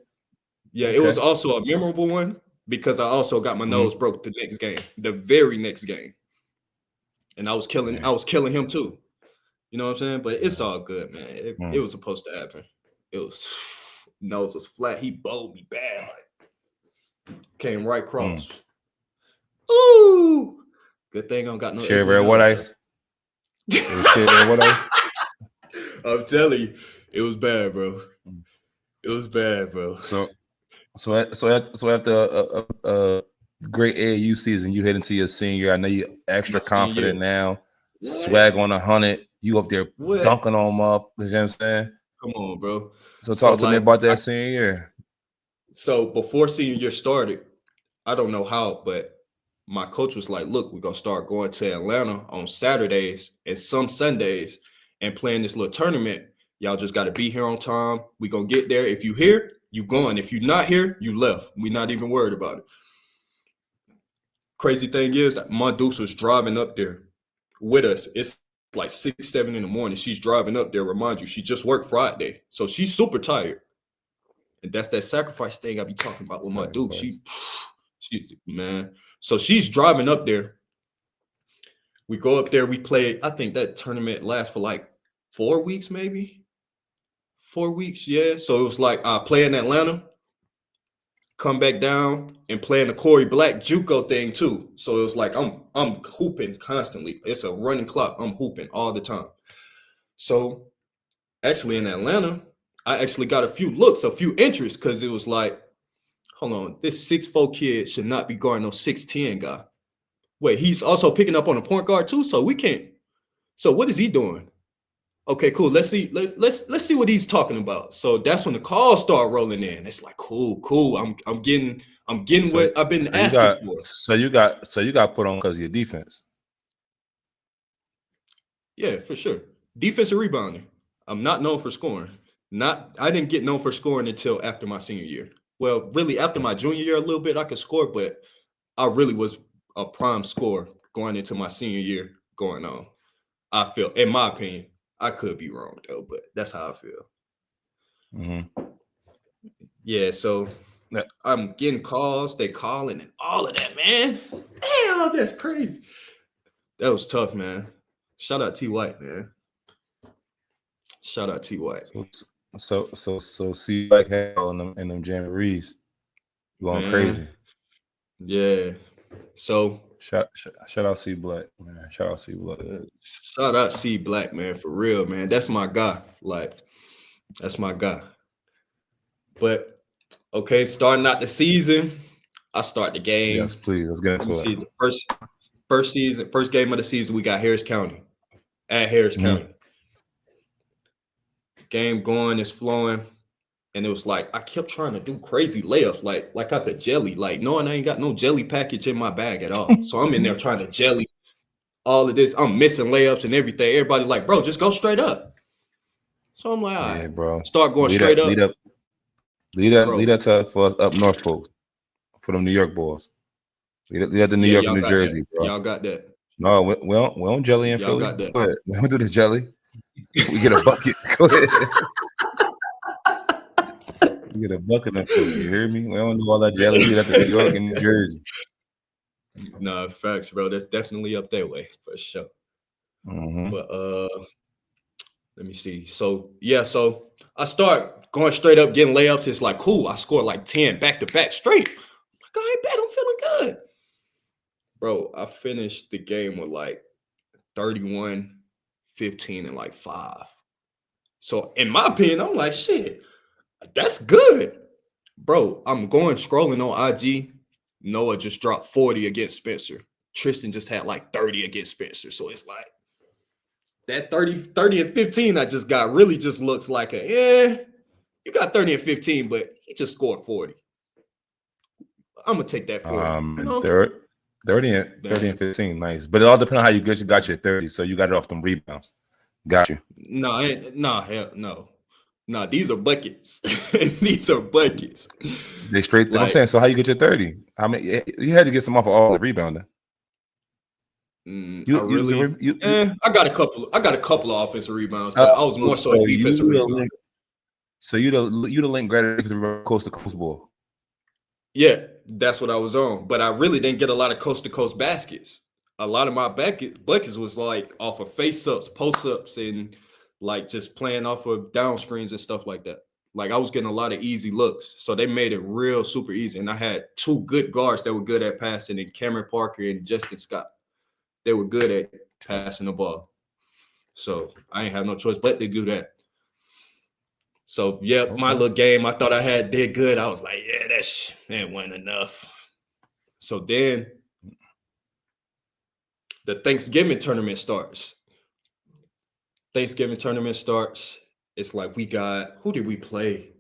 Yeah, it Okay. was also a memorable one because I also got my nose broke the next game, the very next game. And I was killing him too. You know what I'm saying? But it's all good, man. It was supposed to happen. It was nose was flat. He bowled me bad. Like came right across. Ooh. Good thing I don't got no Share ugly red what nose. ice? Share what ice? I'm telling you, it was bad, bro. It was bad, bro. So after a great AAU season, you head into your senior year. I know you're extra confident now. What? Swag on 100. You up there dunking on them up. You know what I'm saying? Come on, bro. So talk to me about that senior year. So before senior year started, I don't know how, but my coach was like, look, we're gonna start going to Atlanta on Saturdays and some Sundays and playing this little tournament. Y'all just gotta be here on time. We gonna get there. If you here, you going. If you're not here, you left. We not even worried about it. Crazy thing is that my Deuce was driving up there with us. It's like 6, 7 in the morning. She's driving up there. Remind you, she just worked Friday. So she's super tired. And that's that sacrifice thing I be talking about with my Deuce. She man. So she's driving up there. We go up there, we play. I think that tournament lasts for like 4 weeks, maybe 4 weeks. Yeah. So it was like I play in Atlanta, come back down and play in the Corey Black JUCO thing too. So it was like I'm hooping constantly. It's a running clock. I'm hooping all the time. So actually in Atlanta, I actually got a few looks, a few entries, because it was like, hold on, this 6'4" kid should not be guarding no 6'10" guy. Wait, he's also picking up on a point guard too, so we can't. So what is he doing? Okay, cool. Let's see. Let's see what he's talking about. So that's when the calls start rolling in. It's like, cool. I'm getting what I've been asking for. So you got put on because of your defense. Yeah, for sure. Defensive rebounding. I'm not known for scoring. I didn't get known for scoring until after my senior year. Well, really after my junior year a little bit I could score, but I really was a prime scorer going into my senior year going on. I feel, in my opinion, I could be wrong though, but that's how I feel. Mm-hmm. Yeah, so I'm getting calls, they calling and all of that, man. Damn, that's crazy. That was tough, man. Shout out T White, man. Shout out T White. So see like hell in them jamborees. Going crazy. Yeah. So shout out C Black, man. Shout out C Black. Shout out C Black, man, for real, man. That's my guy. Like, that's my guy. But okay, starting out the season, I start the game. Yes, please. Let's get into it. See, the first game of the season, we got Harris County at Harris County. Game going, it's flowing. And it was like, I kept trying to do crazy layups, like I could jelly, like knowing I ain't got no jelly package in my bag at all. So I'm in there trying to jelly all of this. I'm missing layups and everything. Everybody like, bro, just go straight up. So I'm like, all right, bro. Start going straight up. Lead that to for us up north folks, for them New York boys. Lead that to New York and New Jersey, bro. Y'all got that. No, we don't jelly in y'all Philly. Got that. Go ahead. We don't do the jelly. We get a bucket. Go ahead. We get a bucket in Philly. You hear me? We don't do all that jelly. We lead that to New York and New Jersey. Nah, facts, bro. That's definitely up that way for sure. Mm-hmm. But let me see. So I start going straight up, getting layups. It's like, cool. I scored like 10 back-to-back straight. I'm like, all right, bet I'm feeling good. Bro, I finished the game with like 31, 15, and like 5. So in my opinion, I'm like, shit, that's good. Bro, I'm scrolling on IG. Noah just dropped 40 against Spencer. Tristan just had like 30 against Spencer. So it's like that 30 and 15 I just got really just looks like you got 30 and 15, but he just scored 40. I'm gonna take that 40. 30 and 15, nice. But it all depends on how you got your 30. So you got it off them rebounds. Got you. No, these are buckets. These are buckets. They straight. Like, I'm saying. So how you get your 30? I mean, you had to get some off of all the rebounding. I got a couple of offensive rebounds, but I was more so a defensive rebound. So you the link greater coast to coast ball. Yeah, that's what I was on. But I really didn't get a lot of coast to coast baskets. A lot of my buckets was like off of face ups, post ups, and like just playing off of down screens and stuff like that. Like I was getting a lot of easy looks. So they made it real super easy. And I had 2 good guards that were good at passing, and Cameron Parker and Justin Scott. They were good at passing the ball. So I ain't have no choice but to do that. So, my little game, I thought I did good. I was like, yeah, that wasn't enough. So then the Thanksgiving tournament starts. It's like who did we play?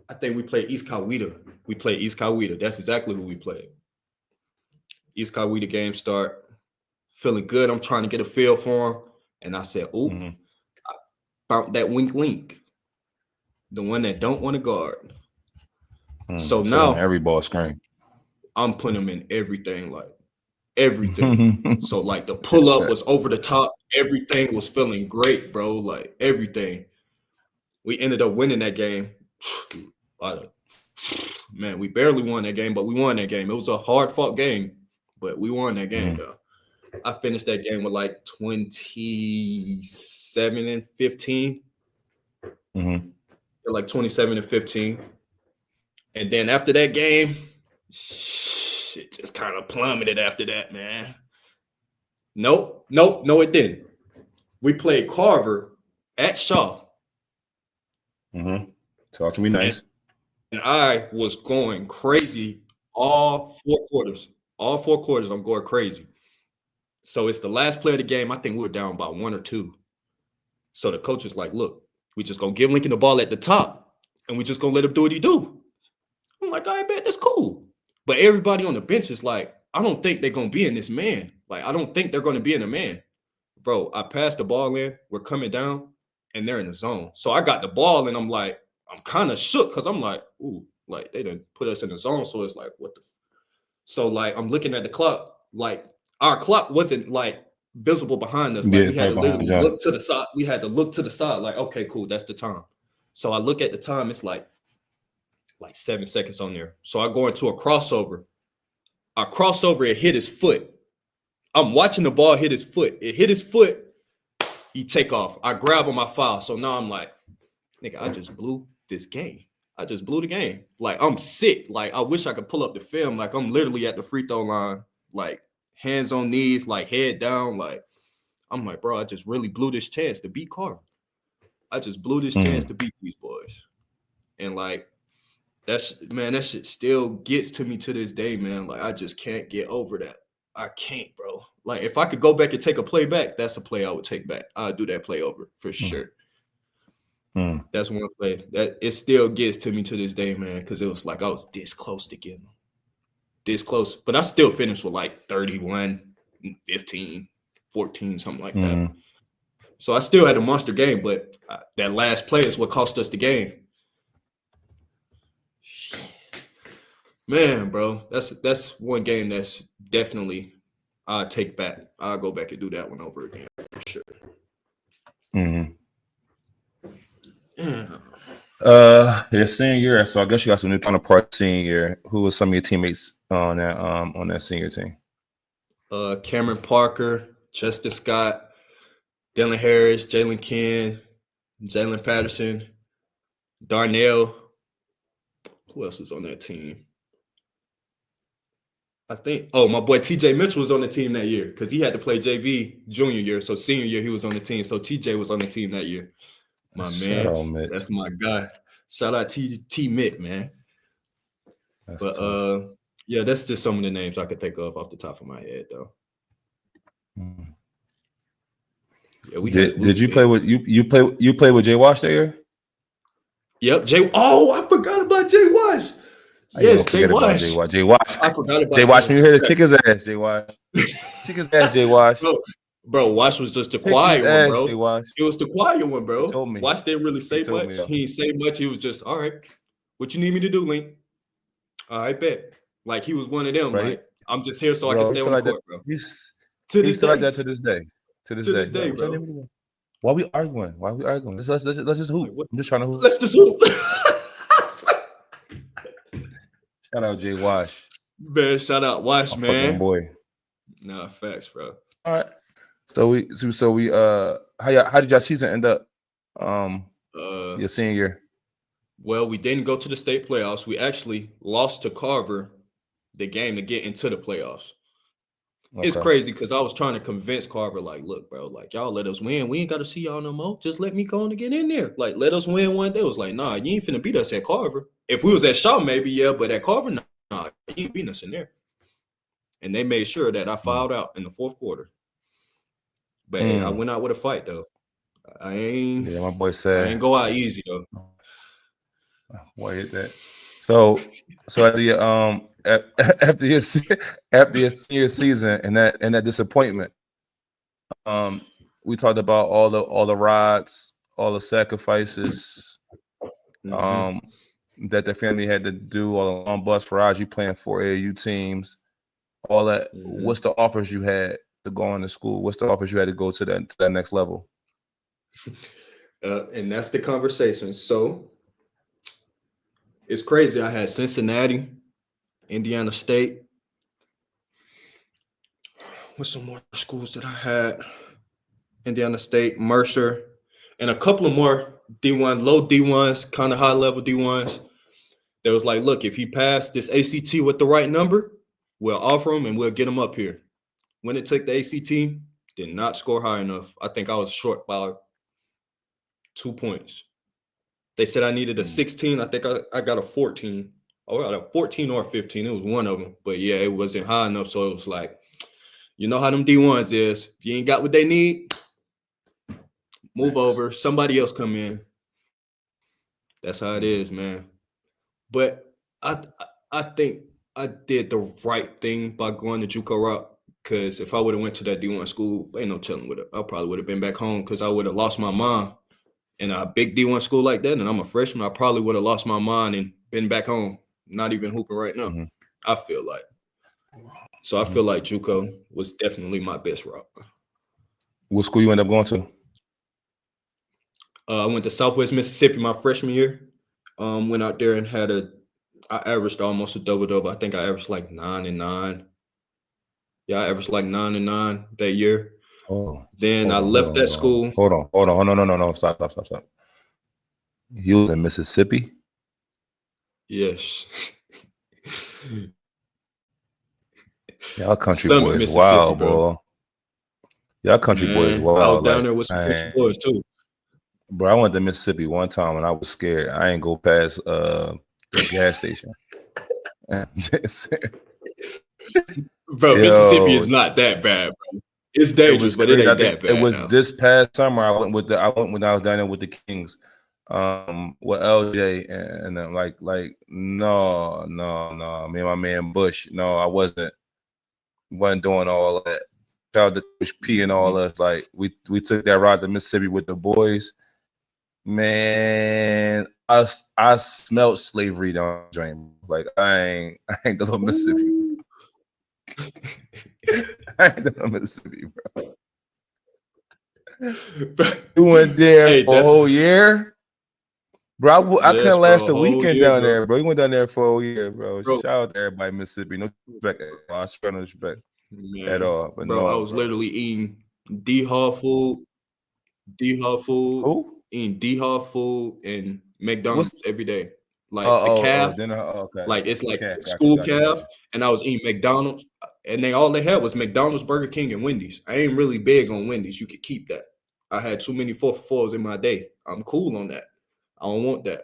I think we played East Coweta. That's exactly who we played. East Cowee, the game start. Feeling good. I'm trying to get a feel for him. And I said, "Oop, found that wink link. The one that don't want to guard." So So on now every ball screen. I'm putting him in everything, like everything. So like the pull up was over the top. Everything was feeling great, bro. Like everything. We ended up winning that game. Man, we barely won that game, but we won that game. It was a hard fought game, but we won that game though. I finished that game with like 27 and 15. Like 27 and 15. And then after that game, shit just kind of plummeted after that, man. No, it didn't. We played Carver at Shaw. So to be nice. And I was going crazy all 4 quarters. All 4 quarters, I'm going crazy. So it's the last play of the game. I think we were down by 1 or 2. So the coach is like, look, we just going to give Lincoln the ball at the top, and we just going to let him do what he do. I'm like, I bet that's cool. But everybody on the bench is like, I don't think they're going to be in this man. Like, I don't think they're going to be in a man. Bro, I passed the ball in. We're coming down, and they're in the zone. So I got the ball, and I'm like, I'm kind of shook because I'm like, ooh, like they done put us in the zone. So it's like, what the? So like, I'm looking at the clock. Like, our clock wasn't like visible behind us. Like we had to literally look to the side. We had to look to the side. Like, okay, cool, that's the time. So I look at the time. It's like 7 seconds on there. So I go into a crossover. It hit his foot. I'm watching the ball hit his foot. It hit his foot. He take off. I grab on my foul. So now I'm like, nigga, I just blew this game. I just blew the game. Like, I'm sick. Like, I wish I could pull up the film. Like, I'm literally at the free throw line, like, hands on knees, like, head down. Like, I'm like, bro, I just really blew this chance to beat Carver. I just blew this chance to beat these boys. And, like, that shit still gets to me to this day, man. Like, I just can't get over that. I can't, bro. Like, if I could go back and take a play back, that's a play I would take back. I'd do that play over for sure. That's one play that it still gets to me to this day, man, because it was like I was this close to getting them. This close. But I still finished with like 31, 15, 14, something like that. So I still had a monster game, but that last play is what cost us the game. Man, bro, that's one game that's definitely I'll take back. I'll go back and do that one over again for sure. Your senior year, so I guess you got some new counterparts senior year. Who was some of your teammates on that senior team? Cameron Parker, Chester Scott, Dylan Harris, Jalen Ken, Jalen Patterson, Darnell. Who else was on that team? I think, my boy TJ Mitchell was on the team that year because he had to play JV junior year. So senior year, he was on the team. So TJ was on the team that year. My man, that's my guy. Shout out T Mitt, man. But yeah, that's just some of the names I could think of off the top of my head, though. Yeah, we did you play with you play with Jay Wash that year? Yep, Jay. Oh, I forgot about Jay Wash. Yes, Jay Wash. Jay Wash. I forgot about Jay Wash. When you hear the chick his ass, Jay Wash. Chick his ass, Jay Wash. Bro, Wash was just the quiet one, bro. Jay Wash. It was the quiet one, bro. He told me. Wash didn't really say much. He didn't say much. He was just, all right, what you need me to do, Link? All right, bet. Like, he was one of them. Right. Like, I'm just here so I can stay on the court, bro. To this day. Like that to this day. To this day, bro. Why we arguing? Let's just hoop. I'm just trying to hoop. Let's just hoop. Shout out Jay Wash. Man, shout out Wash, man. Boy. Nah, facts, bro. All right. So we how did y'all season end up? Your senior year. Well, we didn't go to the state playoffs. We actually lost to Carver the game to get into the playoffs. Okay. It's crazy because I was trying to convince Carver, like, look, bro, like, y'all let us win. We ain't got to see y'all no more. Just let me go on and get in there. Like, let us win one day. It was like, nah, you ain't finna beat us at Carver. If we was at Shaw, maybe, yeah, but at Carver, nah, you ain't beating us in there. And they made sure that I fouled out in the fourth quarter. But I went out with a fight, though. My boy said I ain't go out easy, though. Why hit that? So after your after your after your senior season and that disappointment, um, we talked about all the rides, all the sacrifices, Mm-hmm. um, that the family had to do, all the long bus rides, you playing for AAU teams, all that. Mm-hmm. What's the offers you had to go into school? What's the offers you had to go to that next level? And that's the conversation. So it's crazy. I had Cincinnati, Indiana State. What's some more schools that I had? Indiana State, Mercer, and a couple of more D1, low D1s, kind of high level D1s. That was like, look, if he passed this ACT with the right number, we'll offer him and we'll get him up here. When it took the ACT, did not score high enough. I think I was short by 2 points. They said I needed a 16. I think I got a 14. I got a 14 or 15. It was one of them. But yeah, it wasn't high enough. So it was like, you know how them D1s is. If you ain't got what they need, move Nice. over. Somebody else come in. That's how it is, man. But I think I did the right thing by going to JUCO route. Because if I would have went to that D1 school, ain't no telling what I probably would have been back home because I would have lost my mind in a big D1 school like that. And I'm a freshman. I probably would have lost my mind and been back home, not even hooping right now. Mm-hmm. I feel like. So I Mm-hmm. feel like JUCO was definitely my best route. What school you end up going to? I went to Southwest Mississippi my freshman year. Went out there and I averaged almost a double-double. I think I averaged like 9 and 9. Yeah, I averaged like 9 and 9 that year. Oh, Then I hold on, hold left on, that hold on, school. hold on, hold on. No. Stop. You was in Mississippi? Yes. Y'all country Summit, boys Mississippi, wild, bro. boy. Y'all country boys Man, I was wild. down Like, there with some country boys too. bro, I went to Mississippi one time and I was scared. I ain't go past the gas station. Bro, Mississippi is Yo, not that bad, bro. It's it dangerous, was but it crazy. I ain't think that it bad was now. this past summer. I went when I was down there with the Kings, with LJ, and then no. Me and my man Bush. No, I wasn't doing all that. Shout out to Coach P and all us. Like we took that ride to Mississippi with the boys. Man, I smelled slavery down the drain. Like I ain't the little Mississippi. I ain't the little Mississippi, bro. You went there Hey, for a that's whole year, bro. I yes, couldn't bro. last A a whole weekend year, down bro. there, bro. You went down there for a whole year, bro. Bro, Shout out to everybody in Mississippi. No respect, I swear no respect at man, all. But bro, I no, was bro. literally eating D Hall food, D Hall food, Who? eating D Hall food and What's McDonald's every day. Like the calf, dinner? Oh, okay. like it's like Okay, school got calf, and I was eating McDonald's, and all they had was McDonald's, Burger King, and Wendy's. I ain't really big on Wendy's. You could keep that. I had too many 4 for 4s in my day. I'm cool on that. I don't want that.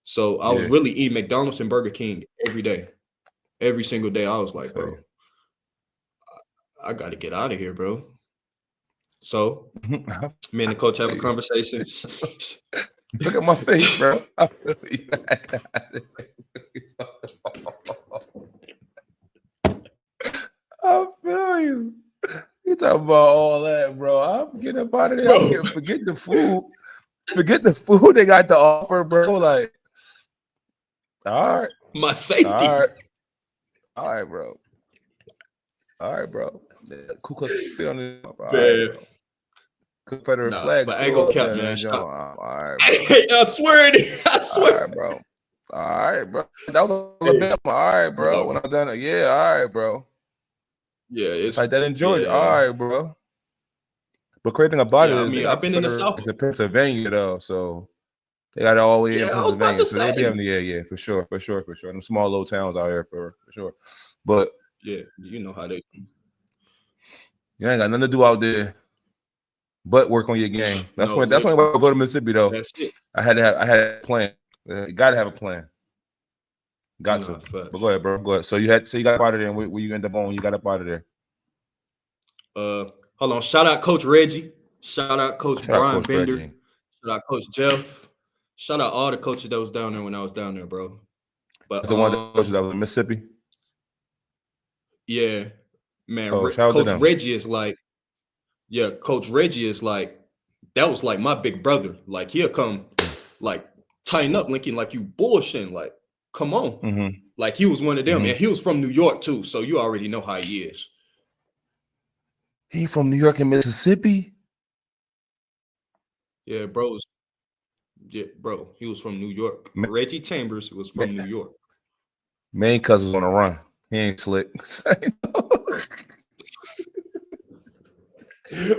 So I was Yeah. really eating McDonald's and Burger King every day, every single day. I was like, So bro, I got to get out of here, bro. So me and the coach have a conversation. look at my face, bro. I feel you. I feel you. You talking about all that, bro? I'm getting up out of there. Bro, Forget the food. Forget the food they got to offer, bro. Like, all right, my all safety. right, all right, bro. All right, bro. Yeah, Ku Klux Klan on the all right, Man, bro. Confederate nah, flag but I ain't still gonna up cap, there, man. man. All right, bro. I swear it. I All swear. right, bro. All right, bro. That was Hey, Alabama. All right, bro. When no. I was down there, yeah, all right, bro. Yeah, it's Like that in Georgia. All yeah. right, bro. But crazy thing about it Yeah, I is they mean, got I've been in the Confederates South. in Pennsylvania though, so they got it all the way in Yeah, I was about Pennsylvania. to So they be say. having for sure. Them small little towns out here for sure. But Yeah, you know how they. you ain't got nothing to do out there but work on your game. That's No, when that's when I go to Mississippi though. that's it. I had a plan. You gotta have a plan. Got Nah, to. But facts. go ahead, bro. Go ahead. So you got up out of there and where you end up on when you got up out of there. Hold on. Shout out Coach Reggie. Shout out Coach Shout out Brian Coach Bender. Reggie. Shout out Coach Jeff. Shout out all the coaches that was down there when I was down there, bro. But the one that was in Mississippi. yeah, man, Oh, shout out to Coach them. Reggie is like, yeah, Coach Reggie is like, that was like my big brother. Like he'll come, like tighten up, Lincoln, like you bullshitting, like come on, Mm-hmm. like he was one of them, Mm-hmm. and he was from New York too, so you already know how he is. He from New York and Mississippi. Yeah, bro. Yeah, bro. He was from New York. Ma- Reggie Chambers was from New York. Main cousin was on the run. He ain't slick. I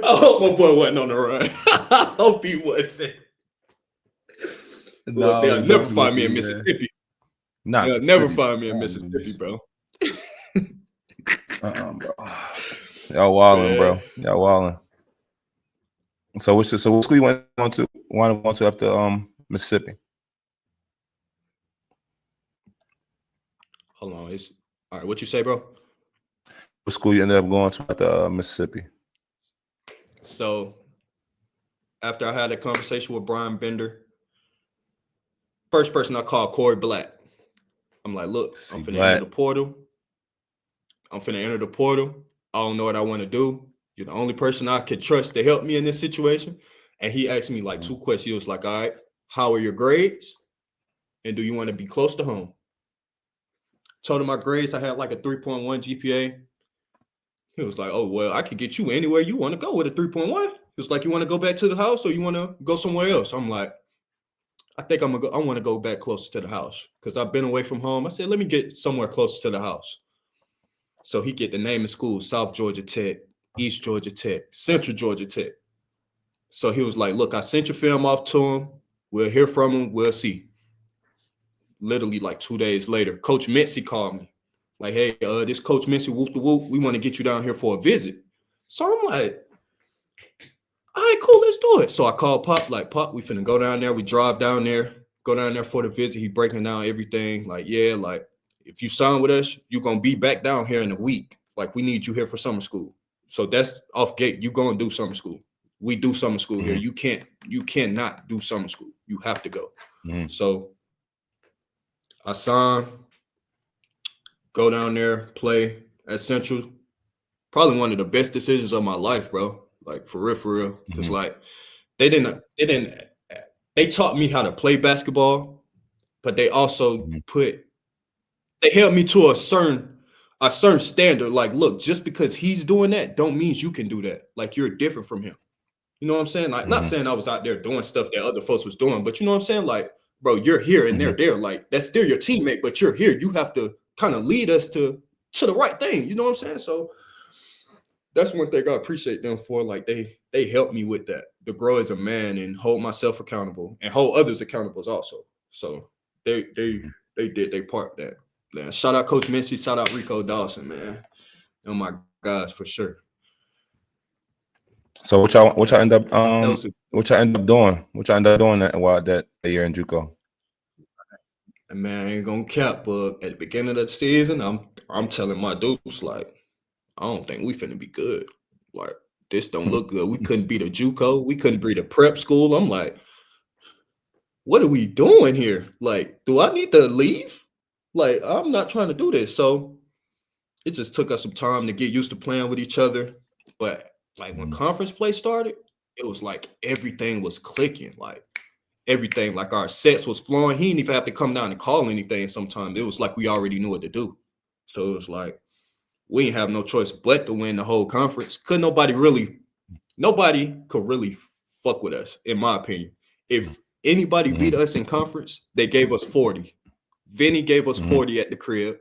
hope my boy wasn't on the run. I hope he wasn't. Look, No, they'll he never definitely find would me be, in man. Mississippi. Nah, They'll never Mississippi. find me in Mississippi, bro. Bro. Y'all wilding, Man. bro. Y'all wilding. So what school you went on to? Want to up to Mississippi? Hold on. It's all right. What you say, bro? What school you ended up going to at the Mississippi? So after I had a conversation with Brian Bender, first person I called Corey Black. I'm like, look, I'm finna enter the portal. I don't know what I want to do. You're the only person I could trust to help me in this situation. And he asked me like two questions. He was like, all right, how are your grades? And do you want to be close to home? Told him my grades. I had like a 3.1 GPA. He was like, oh, well, I could get you anywhere you want to go with a 3.1. He was like, you want to go back to the house or you want to go somewhere else? I'm like, I think I want to go back closer to the house because I've been away from home. I said, let me get somewhere closer to the house. So he get the name of school, South Georgia Tech, East Georgia Tech, Central Georgia Tech. So he was like, look, I sent your film off to him. We'll hear from him. We'll see. Literally like 2 days later, Coach Mincy called me. Like, hey, this Coach Mincy, whoop the whoop. We want to get you down here for a visit. So I'm like, all right, cool, let's do it. So I called Pop, like, Pop, we finna go down there. We drive down there, go down there for the visit. He breaking down everything. Like, yeah, like, if you sign with us, you're going to be back down here in a week. Like, we need you here for summer school. So that's off gate. You going to do summer school. We do summer school here. You cannot do summer school. You have to go. So I sign, go down there, play at Central. Probably one of the best decisions of my life, bro. Like for real. Because like they taught me how to play basketball, but they also they held me to a certain standard. Like, look, just because he's doing that, don't mean you can do that. Like you're different from him. You know what I'm saying? Like, not saying I was out there doing stuff that other folks was doing, but you know what I'm saying? Like, bro, you're here and they're there. Like, that's still your teammate, but you're here. You have to kind of lead us to the right thing. You know what I'm saying? So that's one thing I appreciate them for. Like they helped me with that, to grow as a man and hold myself accountable and hold others accountable also. So they did their part there. Man, shout out Coach Mincy, shout out Rico Dawson, man. Oh my guys, for sure. So what y'all end up doing? What y'all end up doing that year in JUCO? Man, I ain't gonna cap, but at the beginning of the season, I'm telling my dudes like, I don't think we finna be good. Like, this don't look good. We couldn't beat a JUCO. We couldn't beat a prep school. I'm like, what are we doing here? Like, do I need to leave? Like, I'm not trying to do this. So it just took us some time to get used to playing with each other. But like when conference play started, it was like everything was clicking. Like everything, like our sets was flowing. He didn't even have to come down and call anything sometimes. It was like we already knew what to do. So it was like, we didn't have no choice but to win the whole conference. Nobody could really fuck with us, in my opinion. If anybody beat us in conference, they gave us 40. Vinny gave us 40 at the crib,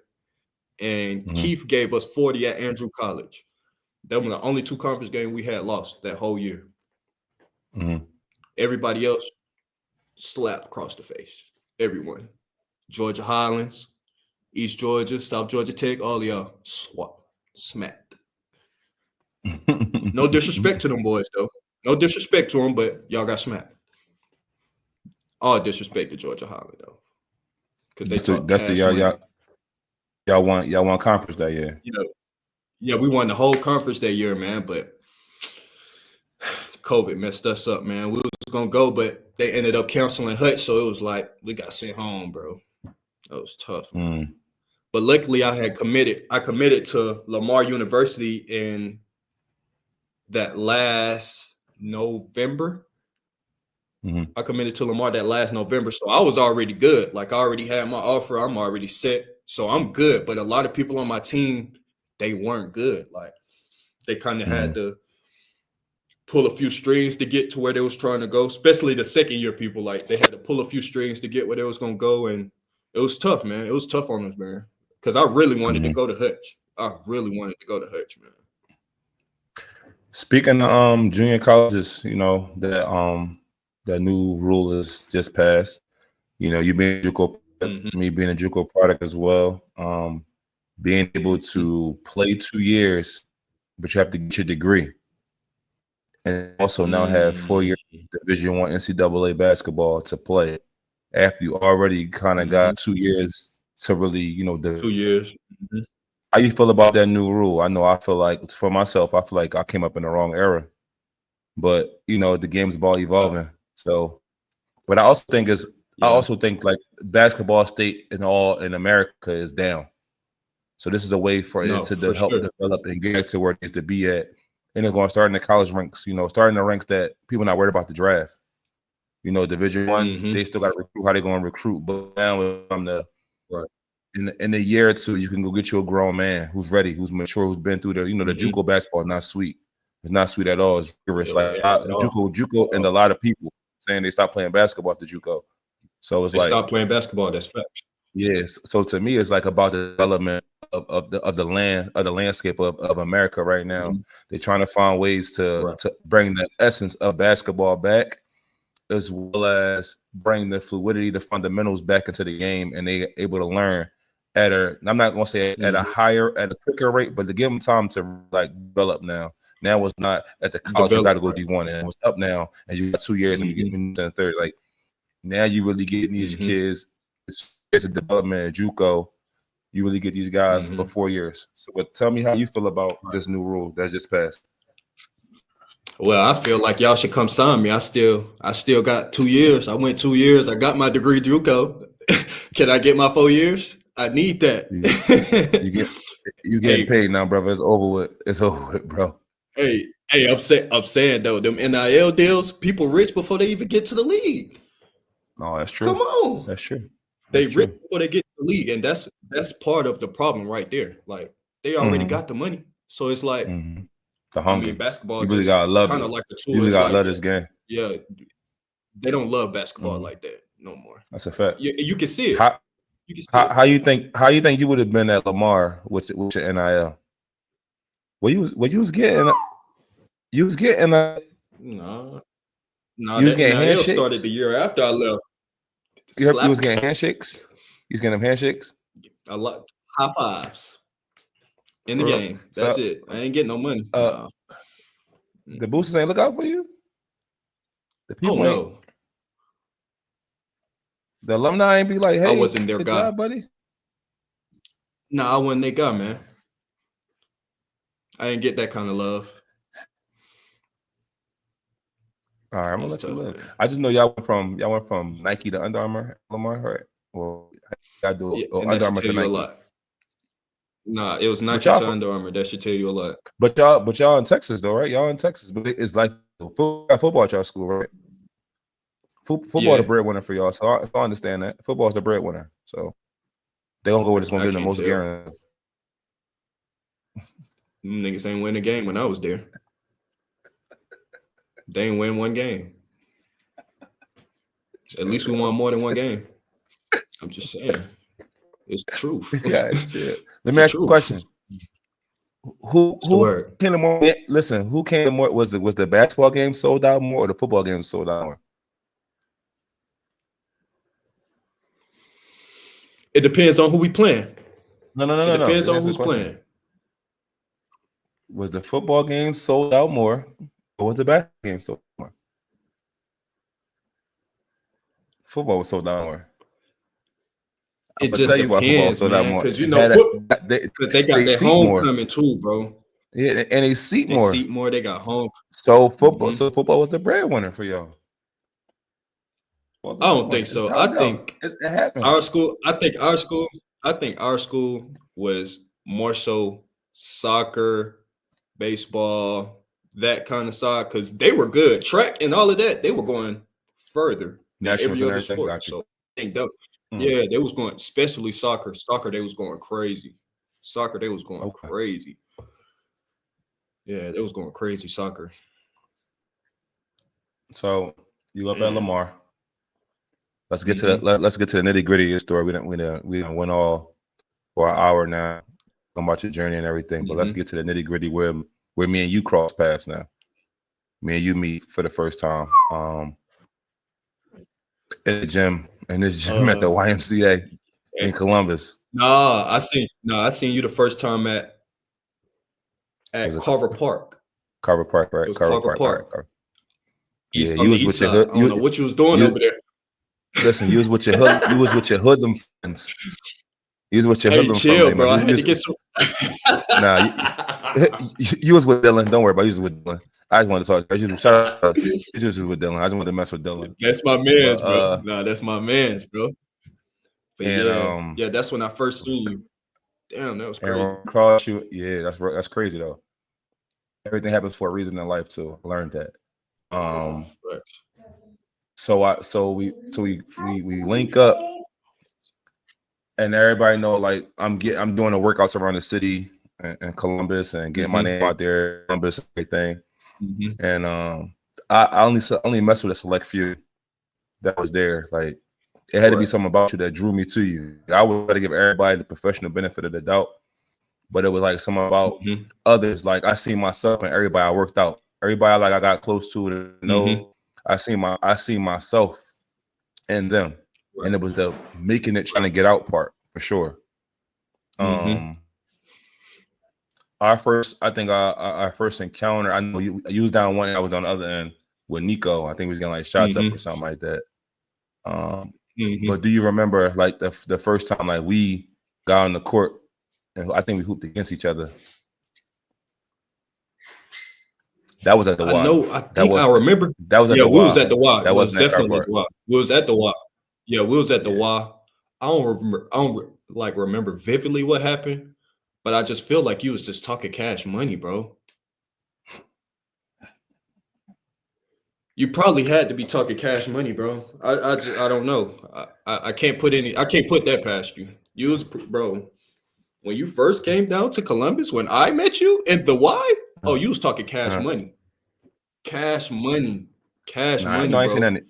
and Keith gave us 40 at Andrew College. That were the only two conference games we had lost that whole year. Everybody else slapped across the face. Everyone. Georgia Highlands, East Georgia, South Georgia Tech, all y'all smacked. No disrespect to them boys, though. No disrespect to them, but y'all got smacked. All disrespect to Georgia Highland, though, because they talk cash money. Y'all won conference that year. Yeah, we won the whole conference that year, man. But COVID messed us up, man. We was gonna go, but they ended up canceling Hutch, so it was like we got sent home, bro. That was tough, man. Mm, But luckily, I committed to Lamar University in that last November. mm, I committed to Lamar that last November, so I was already good. Like I already had my offer. I'm already set, so I'm good. But a lot of people on my team, they weren't good. Like they kind of had mm, to pull a few strings to get to where they was trying to go. Especially the second year people, like they had to pull a few strings to get where they was gonna go, and it was tough, man. It was tough on us, man. Because I really wanted to mm. go to Hutch. I really wanted to go to Hutch, man. Speaking of junior colleges, that new rule is just passed. You being a JUCO product, Mm-hmm. me being a JUCO product as well. Being able Mm-hmm. to play 2 years, but you have to get your degree, and also now have 4 years Mm-hmm. Division One NCAA basketball to play after you already kind of Mm-hmm. got 2 years to really, 2 years. Mm-hmm. how you feel about that new rule? I know I feel like for myself, I feel like I came up in the wrong era, but the game's ball Uh, evolving. So, but I yeah. also think like basketball state and all in America is down. So this is a way for it No, to for help sure. develop and get to where it needs to be at. And it's going to start in the college ranks, starting the ranks that people not worried about the draft. Division One, Mm-hmm. they still got to recruit how they going to recruit. But now from the Right. in a year or two, you can go get you a grown man who's ready, who's mature, who's been through the Mm-hmm. JUCO basketball is not sweet. It's not sweet at all. It's rigorous. Yeah, Like at all. JUCO and a lot of people saying they stopped playing basketball after JUCO. So it's They like, stopped playing basketball. That's facts. yes. So to me, it's like about the development of the landscape of America right now. Mm-hmm. They're trying to find ways Right. to bring the essence of basketball back, as well as bring the fluidity, the fundamentals back into the game, and they able to learn I'm not gonna say at Mm-hmm. a quicker rate, but to give them time to like develop now. Now it's not at the college you got Develop. to go Right. D1, and it's up now, and you got 2 years and you Mm-hmm. get into the third. Like now you really getting these Mm-hmm. kids. It's a development at JUCO. You really get these guys for Mm-hmm. 4 years. So, but tell me how you feel about Right. this new rule that just passed. Well, I feel like y'all should come sign me. I still got 2 years. I went 2 years. I got my degree JUCO. Can I get my 4 years? I need that. You, you get you getting Hey, paid now, brother. It's over with. It's over with, bro. hey, I'm saying though, them NIL deals, people rich before they even get to the league. No, that's Come true. on. That's true. They That's rich true. before they get to the league. And that's part of the problem right there. Like they already Mm-hmm. got the money. So it's like, Mm-hmm. The I mean, hunger. basketball You really just gotta love kind it. of like a You tool. really It's gotta like, love this game. yeah, they don't love basketball Mm-hmm. like that no more. That's a fact. You can see it. How You can see how it. how you think you would have been at Lamar with your NIL? What you was getting No, you was that getting NIL started handshakes. the year after I left. You was Slap getting handshakes. You was getting them handshakes. a lot, high fives in the For real. game. That's So it. I ain't getting no money. uh Nah. the boosters ain't look out for you. The Oh people ain't no, the alumni ain't be like, I hey, wasn't their good guy. job, buddy. Nah, I wasn't their guy, man. I ain't get that kind of love. All right, I'm gonna That's let you tough, live. man. I just know y'all went from Nike to Under Armour, Lamar, right? Well, I do Yeah, or and that Under should Armour tell to you a Nike. lot. Nah, it was But Nike to y'all, Under Armour. That should tell you a lot. but y'all in Texas though, right? Y'all in Texas, but it's like football at y'all school, right? Football the Yeah, breadwinner for y'all, so I understand that football is the breadwinner. So they gonna go where it's gonna I give them the can't most tell. guarantees. Them niggas ain't win a game when I was there. They ain't win one game. At least we won more than one game. I'm just saying. It's the truth. Yeah, shit. Let It's me the ask you a truth. question. Who It's the who word. came to more? Listen, who came to more? Was the basketball game sold out more or the football game sold out more? It depends on who we playing. No, no, no, It no, no. depends Just on answer the who's question. playing. Was the football game sold out more, or was the basketball game sold out more? Football was sold out more. I'm It gonna just tell you why football was depends, sold out man. more. Because you It know, had they got they their seat more. homecoming too, bro. Yeah, and they seat They more. seat more. They got home. So football Mhm. was the breadwinner for y'all. I don't think It's so. tough though. It happens. Our school, I think our school, I think our school was more so soccer, baseball, that kind of side, because they were good. Track and all of that, they were going further than Nationals every and other everything. sport. Got you. So I think that, Mm, yeah, they was going, especially soccer. Soccer, they was going crazy. Soccer, they was going okay. crazy. Yeah, they was going crazy soccer. So you up at Man. Lamar. Let's get to the Mm-hmm. let's get to the nitty gritty of your story. We done went all for an hour now talking about your journey and everything. But let's Mm-hmm. get to the nitty gritty where me and you cross paths now. Me and you meet for the first time. In this gym at the Uh, YMCA in Columbus. I seen you the first time Was at it Carver Park. Carver Park, It right? was Carver Carver Park, all right. Park, Carver. Yeah, east you on the was east with your side. hood. I don't know what you was doing over You there. listen. You was with your hoodlum friends. You was with your Hey, hoodlum friends. chill, They bro. must. I had to get some. Nah, you was with Dylan. Don't worry about it. You was with Dylan. I just wanted to talk. Shout out. You just was with Dylan. I just wanted to mess with Dylan. That's my But man's, bro. Nah, that's my man's, bro. But and yeah, that's when I first seen you. Damn, that was crazy. across you. Yeah, that's crazy though. Everything happens for a reason in life too. I learned that. Um, Facts. we link up, and everybody know like I'm doing the workouts around the city and Columbus and getting my Mm-hmm. name out there, Columbus, everything. Mm-hmm. And I only mess with a select few that was there. Like it had to be Right. something about you that drew me to you. I would try to give everybody the professional benefit of the doubt, but it was like something about Mm-hmm. others. Like I see myself and everybody I worked out. Everybody like I got close to to Mm-hmm. know. I see myself in them. And Right. it was the making it trying to get out part for sure. Mm-hmm. Um our first encounter, I know you was down one and I was on the other end with Nico. I think we was getting like shots up or Mm-hmm. something like that. Um Mm-hmm. but do you remember like the first time like we got on the court and I think we hooped against each other? That was at the I Y. know. I That think I was remember. that was at Yeah, the we was Y. at the Y. That It was wasn't at our definitely at part. the Y. We was at the Y. Yeah, we was at the Yeah. Y. I don't remember. I don't like remember vividly what happened, but I just feel like you was just talking cash money, bro. You probably had to be talking cash money, bro. I don't know. I can't put that past you. You was bro when you first came down to Columbus when I met you in the Y. Oh, you was talking cash Uh, money, cash money, cash nah, money, I ain't saying bro. that.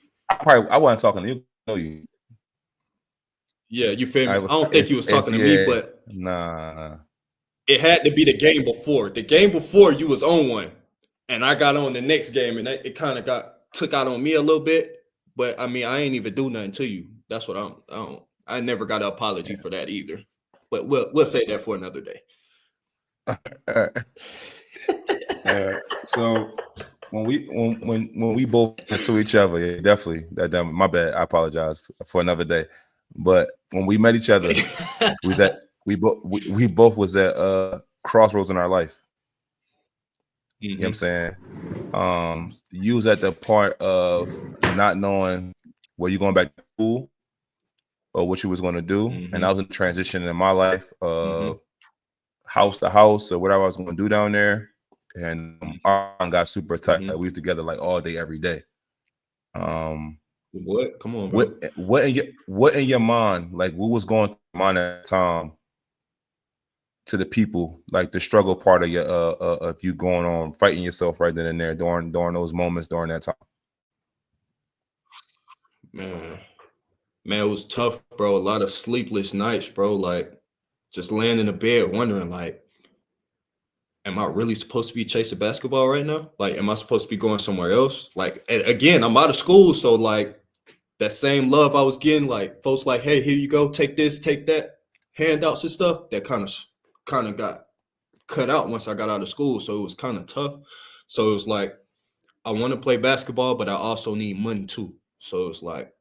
I wasn't talking to you. Know you. Yeah, you feel I me? I was don't think you was if talking to me, yeah, but nah. it had to be the game before. The game before you was on one, and I got on the next game, and it kind of got took out on me a little bit. But I mean, I ain't even do nothing to you. That's what I don't. I never got an apology for that either. But we'll say that for another day. So when we both into each other, yeah, definitely. That my bad. I apologize for another day. But when we met each other, we was at we both was at crossroads in our life. You know what I'm Mm-hmm. saying? You was at the part of not knowing where you going back to school or what you was going to do, and Mm-hmm. I was in transition in my life Mm-hmm. house to house or whatever I was going to do down there. And our bond got super tight. Mm-hmm. Like, we was together like all day, every day. Um, What? Come on, what bro. what in your mind, like what was going through your mind at the time to the people, like the struggle part of your of you going on fighting yourself right then and there during those moments during that time. Man, man, it was tough, bro. A lot of sleepless nights, bro. Like just laying in the bed wondering, like, am I really supposed to be chasing basketball right now? Like, am I supposed to be going somewhere else? Like, again, I'm out of school, so like that same love I was getting, like folks like, hey, here you go, take this, take that, handouts and stuff. That kind of got cut out once I got out of school, so it was kind of tough. So it was like, I want to play basketball, but I also need money too. So it's like,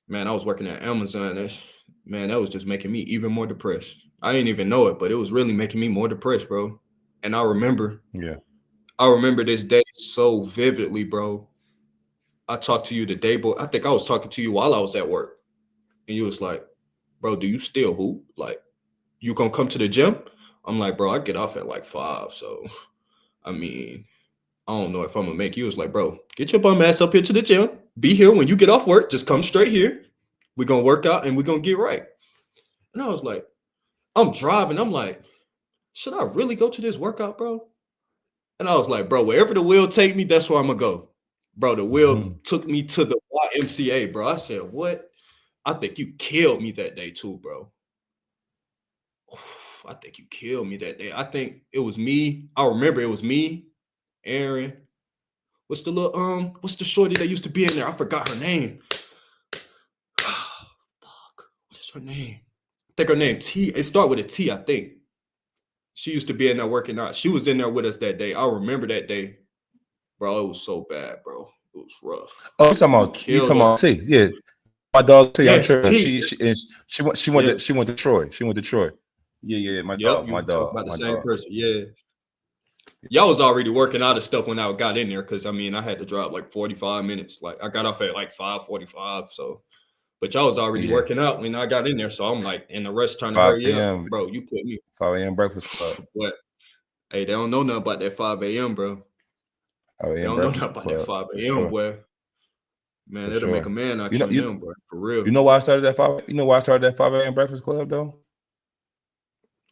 man, I was working at Amazon. That was just making me even more depressed. I didn't even know it, but it was really making me more depressed, bro. And Yeah. I remember this day so vividly, bro. I talked to you today, but I think I was talking to you while I was at work. And you was like, bro, do you still hoop? Like, you gonna come to the gym? I'm like, bro, I get off at like 5. So, I mean, I don't know if I'm gonna make you. It's like, bro, get your bum ass up here to the gym. Be here when you get off work. Just come straight here. We're gonna work out and we're gonna get right. And I was like, I'm driving. I'm like, should I really go to this workout, bro? And I was like, bro, wherever the wheel take me, that's where I'm gonna go. Bro, the wheel took me to the YMCA, bro. I said, what? I think you killed me that day too, bro. I think you killed me that day. I think it was me. I remember it was me, Aaron. What's the shorty that used to be in there? I forgot her name. Fuck. What's her name? I think her name T. It started with a T, I think. She used to be in there working out. She was in there with us that day. I remember that day. Bro, it was so bad, bro. It was rough. Oh, you talking about T? Yeah, my dog T. I'm Yes, sure T. she went to Troy. She went to Troy. Yeah, my Yep, dog, you my were talking dog, about the my same dog. person. Yeah. Y'all was already working out of stuff when I got in there because I mean I had to drive like 45 minutes. Like I got off at like 5:45. So but y'all was already Yeah, working out when I got in there. So I'm like in the rush trying to 5 hurry up. a.m. Bro, you put me 5 a.m. Breakfast Club. what? Hey, they don't know nothing about that 5 a.m., bro. 5 They a.m. don't know nothing Breakfast about that Club 5 for a.m., sure, boy. Man, for it'll make sure. a man out You know, you and you them, bro. For real. you know why I started that 5? You know why I started that 5 a.m. Breakfast Club though?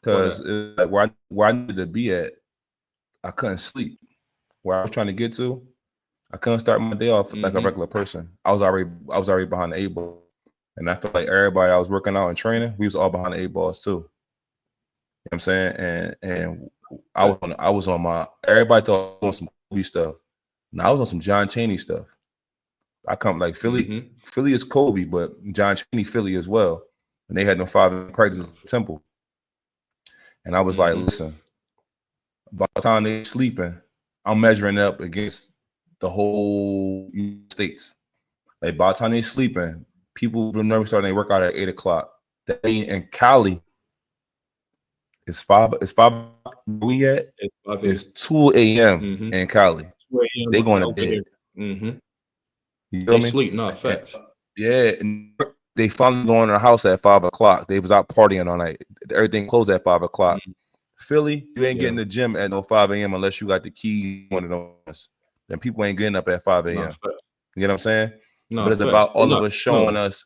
What Because like where I needed to be at, I couldn't sleep. Where I was trying to get to, I couldn't start my day off like a Mm-hmm. regular person. I was already behind the 8 ball, and I felt like everybody I was working out and training, we was all behind the 8 balls too. You know what I'm saying? And I was on my everybody thought I was on some Kobe stuff. Now I was on some John Chaney stuff. I come like Philly. Mm-hmm. Philly is Kobe, but John Chaney Philly as well. And they had no 5 practice at Temple. And I was like, Mm-hmm. listen, by the time they sleeping, I'm measuring up against the whole United States. Like by the time they sleeping, people remember starting they work out at 8 o'clock. That mean in Cali, it's five where we at? It's 5 It's a.m. 2 a.m. Mm-hmm. in Cali. 2 a.m. They going to over here. bed. Mm-hmm. You feel They me? sleep, not And, facts. yeah, and they finally going to their house at 5 o'clock. They was out partying all night. Everything closed at 5 o'clock. Mm-hmm. Philly, you ain't Yeah, getting the gym at no 5 a.m. unless you got the key one of those. And people ain't getting up at 5 not a.m. facts. You know what I'm saying? But Not it's facts. about They all of not us showing no. us.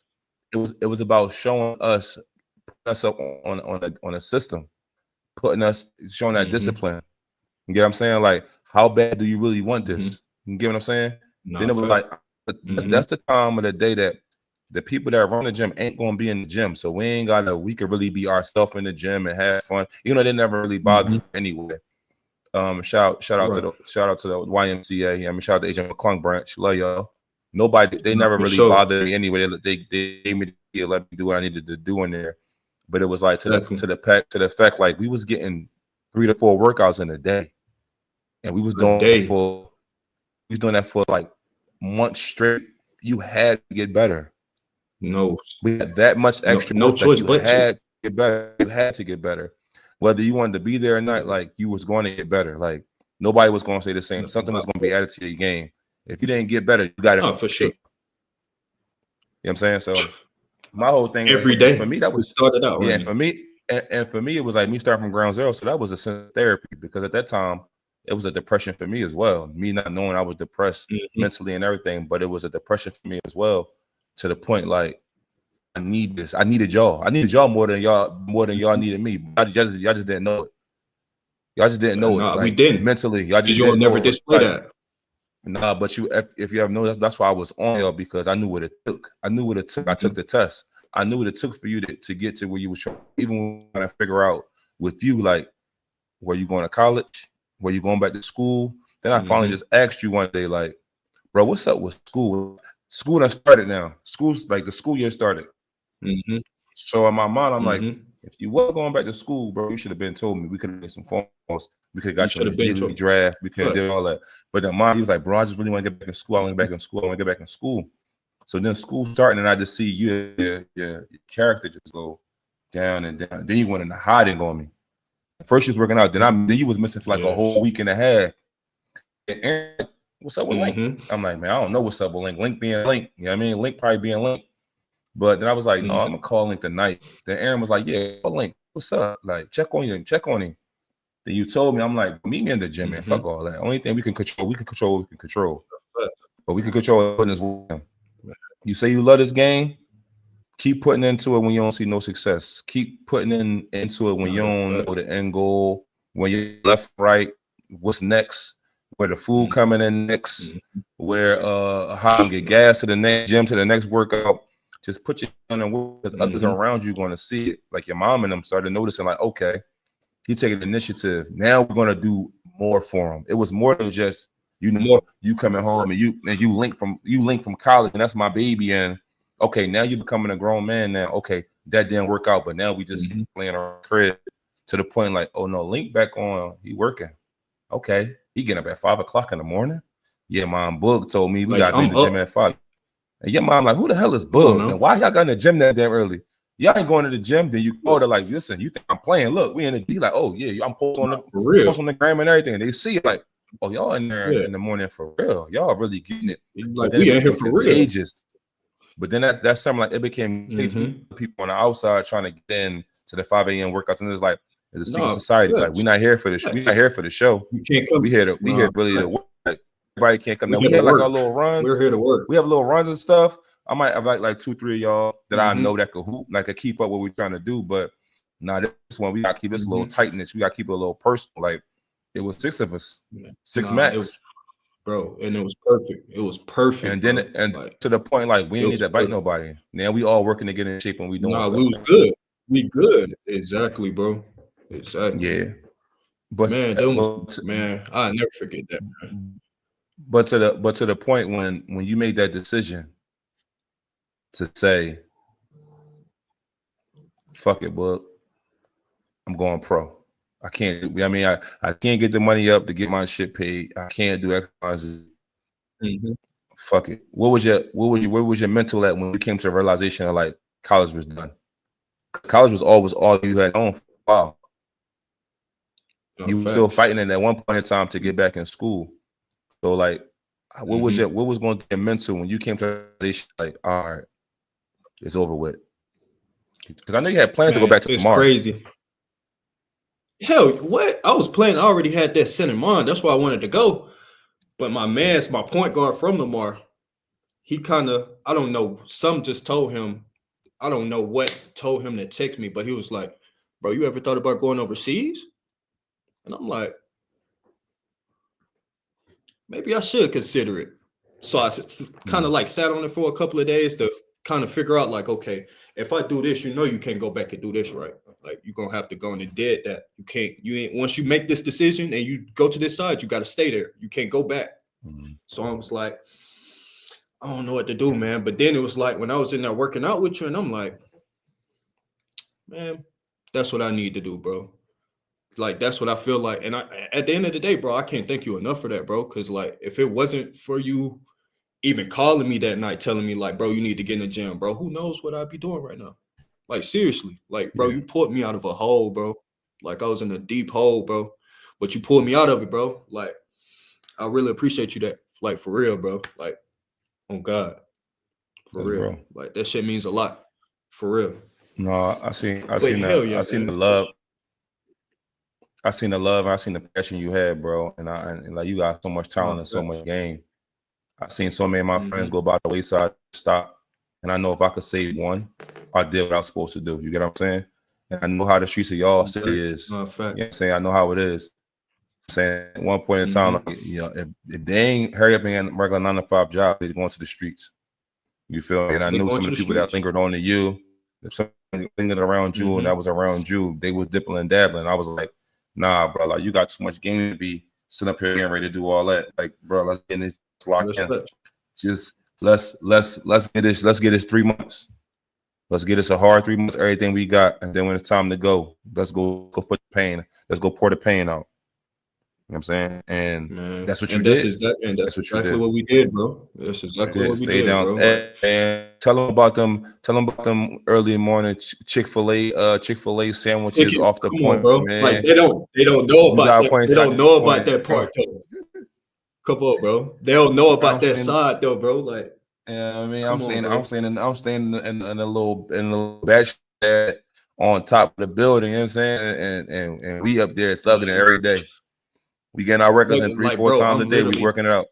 It was about showing us, putting us up on a system, putting us showing that Mm-hmm. discipline. You get what I'm saying? Like, how bad do you really want Mm-hmm. this? You get what I'm saying? Then it Not was facts. like Mm-hmm. that's the time of the day that the people that run the gym ain't gonna be in the gym. So we could really be ourselves in the gym and have fun. You know, they never really Mm-hmm. bother anyway. Shout out to Right. the YMCA. I mean, shout out to Agent McClung branch. Love y'all. Nobody, they Not never for really sure. bothered me anyway. They gave me let me do what I needed to do in there. But it was like to Exactly. the fact like we was getting 3 to 4 workouts in a day, and A day. we was doing that for like months straight. You had to get better. No, We had that much no, extra no work, like choice you but to. had to get better. You had to get better, whether you wanted to be there or not. Like you was going to get better. Like nobody was going to say the same. No, Something was not going to be for, added to your game. If you didn't get better, you got to not for sure. shape. You know what I'm saying? So my whole thing, like Every for day. me, that We was started out yeah. running. For me, and for me, it was like me starting from ground zero. So that was a sense of therapy because at that time, it was a depression for me as well. Me not knowing I was depressed Mm-hmm. mentally and everything, but it was a depression for me as well. To the point like I need this. I needed y'all. I needed y'all more than y'all needed me. Y'all just didn't know it. Y'all just didn't know it. Nah, we Like didn't. mentally, y'all Because just you will didn't never know it. display Like that. nah, but if you have noticed, that's why I was on y'all because I knew what it took. I knew what it took. I Mm-hmm. took the test. I knew what it took for you to get to where you were trying. Even when I trying to figure out with you, like, were you going to college? Were you going back to school? Then I finally Mm-hmm. just asked you one day, like, bro, what's up with school? School done started now. School's like the school year started. Mm-hmm. So in my mind, I'm like, Mm-hmm. if you were going back to school, bro, you should have been told me. We could have made some phone calls. We could have You got you on should the have G been League to draft. We could have fuck. did all that. But in mine, he was like, bro, I just really want to get back in school. I want to get Mm-hmm. back in school. I want to get back in school. So then school starting, and I just see your character just go down and down. Then you went into hiding on me. First you was working out. Then you was missing for like a whole Yes. week and a half. And Aaron what's up with Link? I'm like, man, I don't know what's up with Link. Link being Link. You know what I mean? Link probably being Link. But then I was like, no, I'm gonna call Link tonight. Then Aaron was like, yeah, call Link. What's up? Like, check on him. Then you told me, I'm like, meet me in the gym, man. Fuck all that. Only thing we can control what we can control. But we can control putting this with. You say you love this game, keep putting into it when you don't see no success. Keep putting into it when you don't know the end goal, when you're left, right, what's next, where the food coming in next, where how I'm get gas to the next gym, to the next workout. Just put your on and work because others around you going to see it. Like your mom and them started noticing, like, okay, he taking the initiative. Now we're gonna do more for him. It was more than just you coming home and you link from college, and that's my baby. And okay, now you becoming a grown man. Now, okay, that didn't work out, but now we just playing our crib to the point like, oh no, Link back on. He working. Okay, he getting up at 5 o'clock in the morning. Yeah, Mom Boog told me we got to be in the gym at 5. And your mom like, who the hell is Boog? And why y'all got in the gym that damn early? Y'all ain't going to the gym. Then you call her like, listen, you think I'm playing? Look, we in the D. Like, oh yeah, I'm posting on the gram and everything. They see it like, oh, y'all in there in the morning for real. Y'all really getting it. Like we ain't here for contagious. Real. But then that summer, like it became people on the outside trying to get in to the 5 a.m. workouts, and it's like it's a secret society. Like we're not here for this. We're not here for the show. You can't come. We here really to work. Like, everybody can't come. Now we have like our little runs. We're here to work. We have little runs and stuff. I might have like 2, 3 of y'all that I know that could hoop, like could keep up what we're trying to do. But now this one, we gotta keep this a little tightness. We gotta keep it a little personal. Like it was 6 of us, 6 max, bro, and it was perfect. It was perfect. And then like, to the point, like we didn't need to bite nobody. Now we all working to get in shape when we doing. Nah, we was good. We good. Exactly, bro. Exactly. Yeah. But man, I'll never forget that. Man. But to the point when you made that decision to say, fuck it, Book, I'm going pro. I can't. I mean, I can't get the money up to get my shit paid. I can't do exercises. Fuck it. Where was your mental at when you came to the realization of like college was done? College was always all you had on for a while. You were still fighting at one point in time to get back in school. So like, what was going to be mental when you came to the realization like, all right, it's over with? Because I know you had plans to go back to tomorrow. It's crazy. Hell, what? I was planning. I already had that set in mind. That's why I wanted to go. But my point guard from Lamar, he kind of, I don't know, some just told him, I don't know what told him to text me, but he was like, bro, you ever thought about going overseas? And I'm like, maybe I should consider it. So I kind of like sat on it for a couple of days to kind of figure out like, okay, if I do this, you can't go back and do this, right? Like you're going to have to go on the dead that you ain't, once you make this decision and you go to this side, you got to stay there. You can't go back. So I was like, I don't know what to do, man. But then it was like when I was in there working out with you and I'm like, man, that's what I need to do, bro. Like, that's what I feel like. And at the end of the day, bro, I can't thank you enough for that, bro. Because, like, if it wasn't for you even calling me that night, telling me, like, bro, you need to get in the gym, bro, who knows what I'd be doing right now? Like, seriously. Like, bro, you pulled me out of a hole, bro. Like, I was in a deep hole, bro. But you pulled me out of it, bro. Like, I really appreciate you that. Like, for real, bro. Like, on God. For real. Bro. Like, that shit means a lot. For real. No, I seen the love. I seen the love, I seen the passion you had, bro, and like you got so much talent and so much game. I seen so many of my friends go by the wayside, stop, and I know if I could save one, I did what I was supposed to do. You get what I'm saying? And I know how the streets of y'all city is. You know what I'm saying? I know how it is. I'm saying at one point in time, like, you know, if they ain't hurry up and get a regular 9-to-5 job, they're going to the streets. You feel me? And I knew some of the people that lingered on to you, if somebody lingered around you and that was around you, they were dipping and dabbling. I was like, nah, bro, like you got too much game to be sitting up here getting ready to do all that. Like, bro, let's get it locked in. Just let's get this 3 months. Let's get us a hard 3 months, everything we got, and then when it's time to go, let's go put the pain. Let's go pour the pain out. You know what I'm saying? And that's what you did. That's exactly what we did, bro. That's exactly what we did, bro. And tell them about them early morning Chick-fil-A sandwiches off the points, bro. Man. Like they don't know about that. They don't know about that part. Come on, bro. They don't know I'm about that saying, side though, bro. Like, yeah, I mean, come on, bro. I'm staying in a little bachelor on top of the building. You know what I'm saying? And we up there thugging it Man, every day. We getting our records in three, like, four bro, times a I'm day. We literally working it out.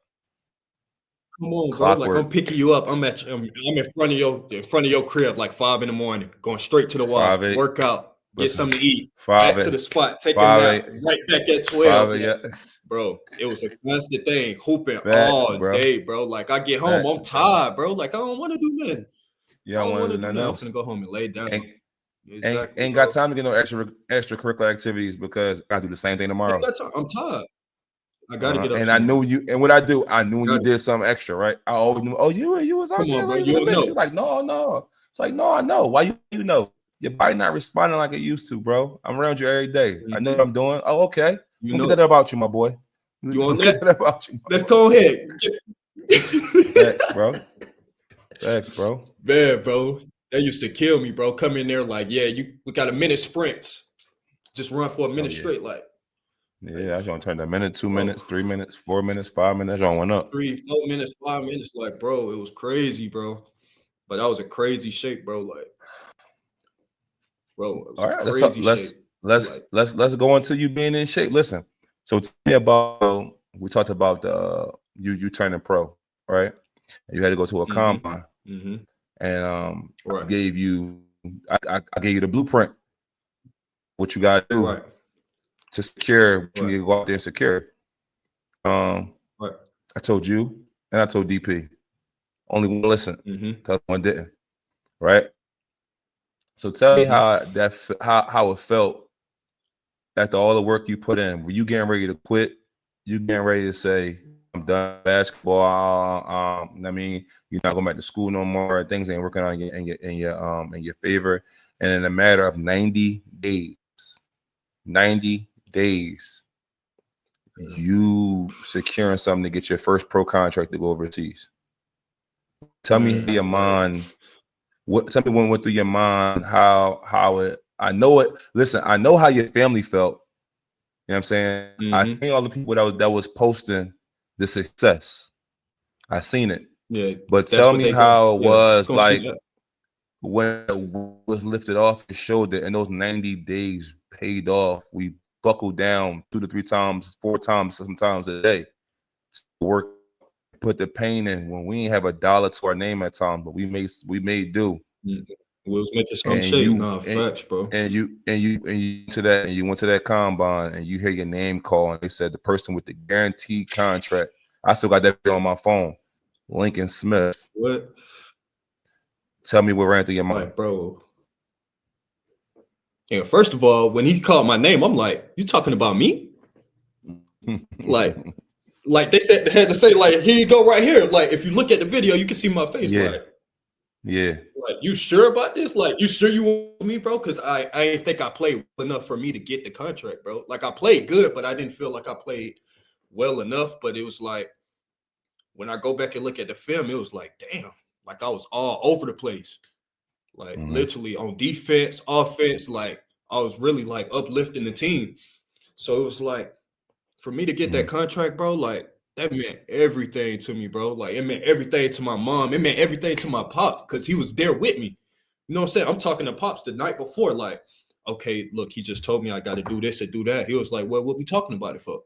come on, bro. Like I'm Clockwork. picking you up. I'm in front of your crib like 5 in the morning, going straight to the Five wall, eight. work out, get Listen. something to eat, Five back to eight. the spot, take a Five nap, eight. right back at Five 12. eight. Like, Yeah. bro, it was a constant thing, hooping Facts, all bro. day, bro. Like I get home, Facts, I'm bro. tired, bro. Like I don't want to do nothing. You I don't don't want want to to do do nothing nothing. I'm else. finna go home and lay down. Ain't Exactly, ain't got bro. time to get no extracurricular activities because I do the same thing Ain't tomorrow. got time. I'm tired. I got to get up And I tomorrow. knew you. And what I do, I knew when you Gotta, did something extra, right? I always knew. Oh, you was out come there on, bro. raising You the don't bench. know. You're like, no. It's like, no, I know. Why you know? Your body not responding like it used to, bro. I'm around you every day. I know what Mhm. I'm doing. Oh, okay. You Don't get know. that about you, my boy. You Don't on get that? that about you, my Let's boy. go ahead. Facts, bro. Facts, bro. Man, bro, that used to kill me, bro. Come in there like, yeah, we got a minute sprints. Just run for a Oh minute yeah. straight, Yeah, like, that's gonna turn to a minute, 2 minutes, bro, 3 minutes, 4 minutes, 5 minutes. That's all went up. 3, 4 minutes, 5 minutes, like, bro, it was crazy, bro. But that was a crazy shape, bro. Like, bro, it was All a right, crazy shape. Like, let's go into you being in shape. Listen, so tell me about we talked about you turning pro, right? And you had to go to a mm-hmm, combine, mm-hmm, and right, I gave you the blueprint, what you got to do right, to secure what you right, need to go out there and secure. Um, right, I told you, and I told DP. Only one listened, mm-hmm, the other one didn't, right? So tell me mm-hmm. how it felt after all the work you put in. Were you getting ready to quit? You getting ready to say, I'm done with basketball. I mean, you're not going back to school no more. Things ain't working on in your favor. And in a matter of 90 days, you securing something to get your first pro contract to go overseas. Tell me how Man, your like, mind. Tell me what went through your mind. How it. I know it. Listen, I know how your family felt. You know what I'm saying? I mm-hmm. seen all the people that was posting the success. I seen it. Yeah, But that's tell what me they go. how it Yeah, was gonna see like that. when it was lifted off your shoulder and those 90 days paid off. We buckled down 2 to 3 times, 4 times, sometimes a day. Work, put the pain in when we ain't have a dollar to our name at times, but we made do. Mm. We was making some And shape. you Nah, and, facts, bro. you went to that combine and you hear your name call and they said the person with the guaranteed contract. I still got that on my phone. Lincoln Smith. What? Tell me what ran through your mind. Like, bro. And first of all, when he called my name, I'm like, "You talking about me?" Like, they had to say, like, "Here you go, right here." Like, if you look at the video, you can see my face. Yeah, yeah. Like, you sure about this? Like, you sure you want me, bro? Because I ain't think I played well enough for me to get the contract, bro. Like, I played good, but I didn't feel like I played well enough. But it was like when I go back and look at the film, it was like, damn, like I was all over the place. Like Mm-hmm. literally on defense, offense, like I was really like uplifting the team. So it was like for me to get that contract, bro, like that meant everything to me, bro. Like it meant everything to my mom. It meant everything to my pop because he was there with me. You know what I'm saying? I'm talking to pops the night before, like, okay, look, he just told me I got to do this and do that. He was like, well, what we talking about it for?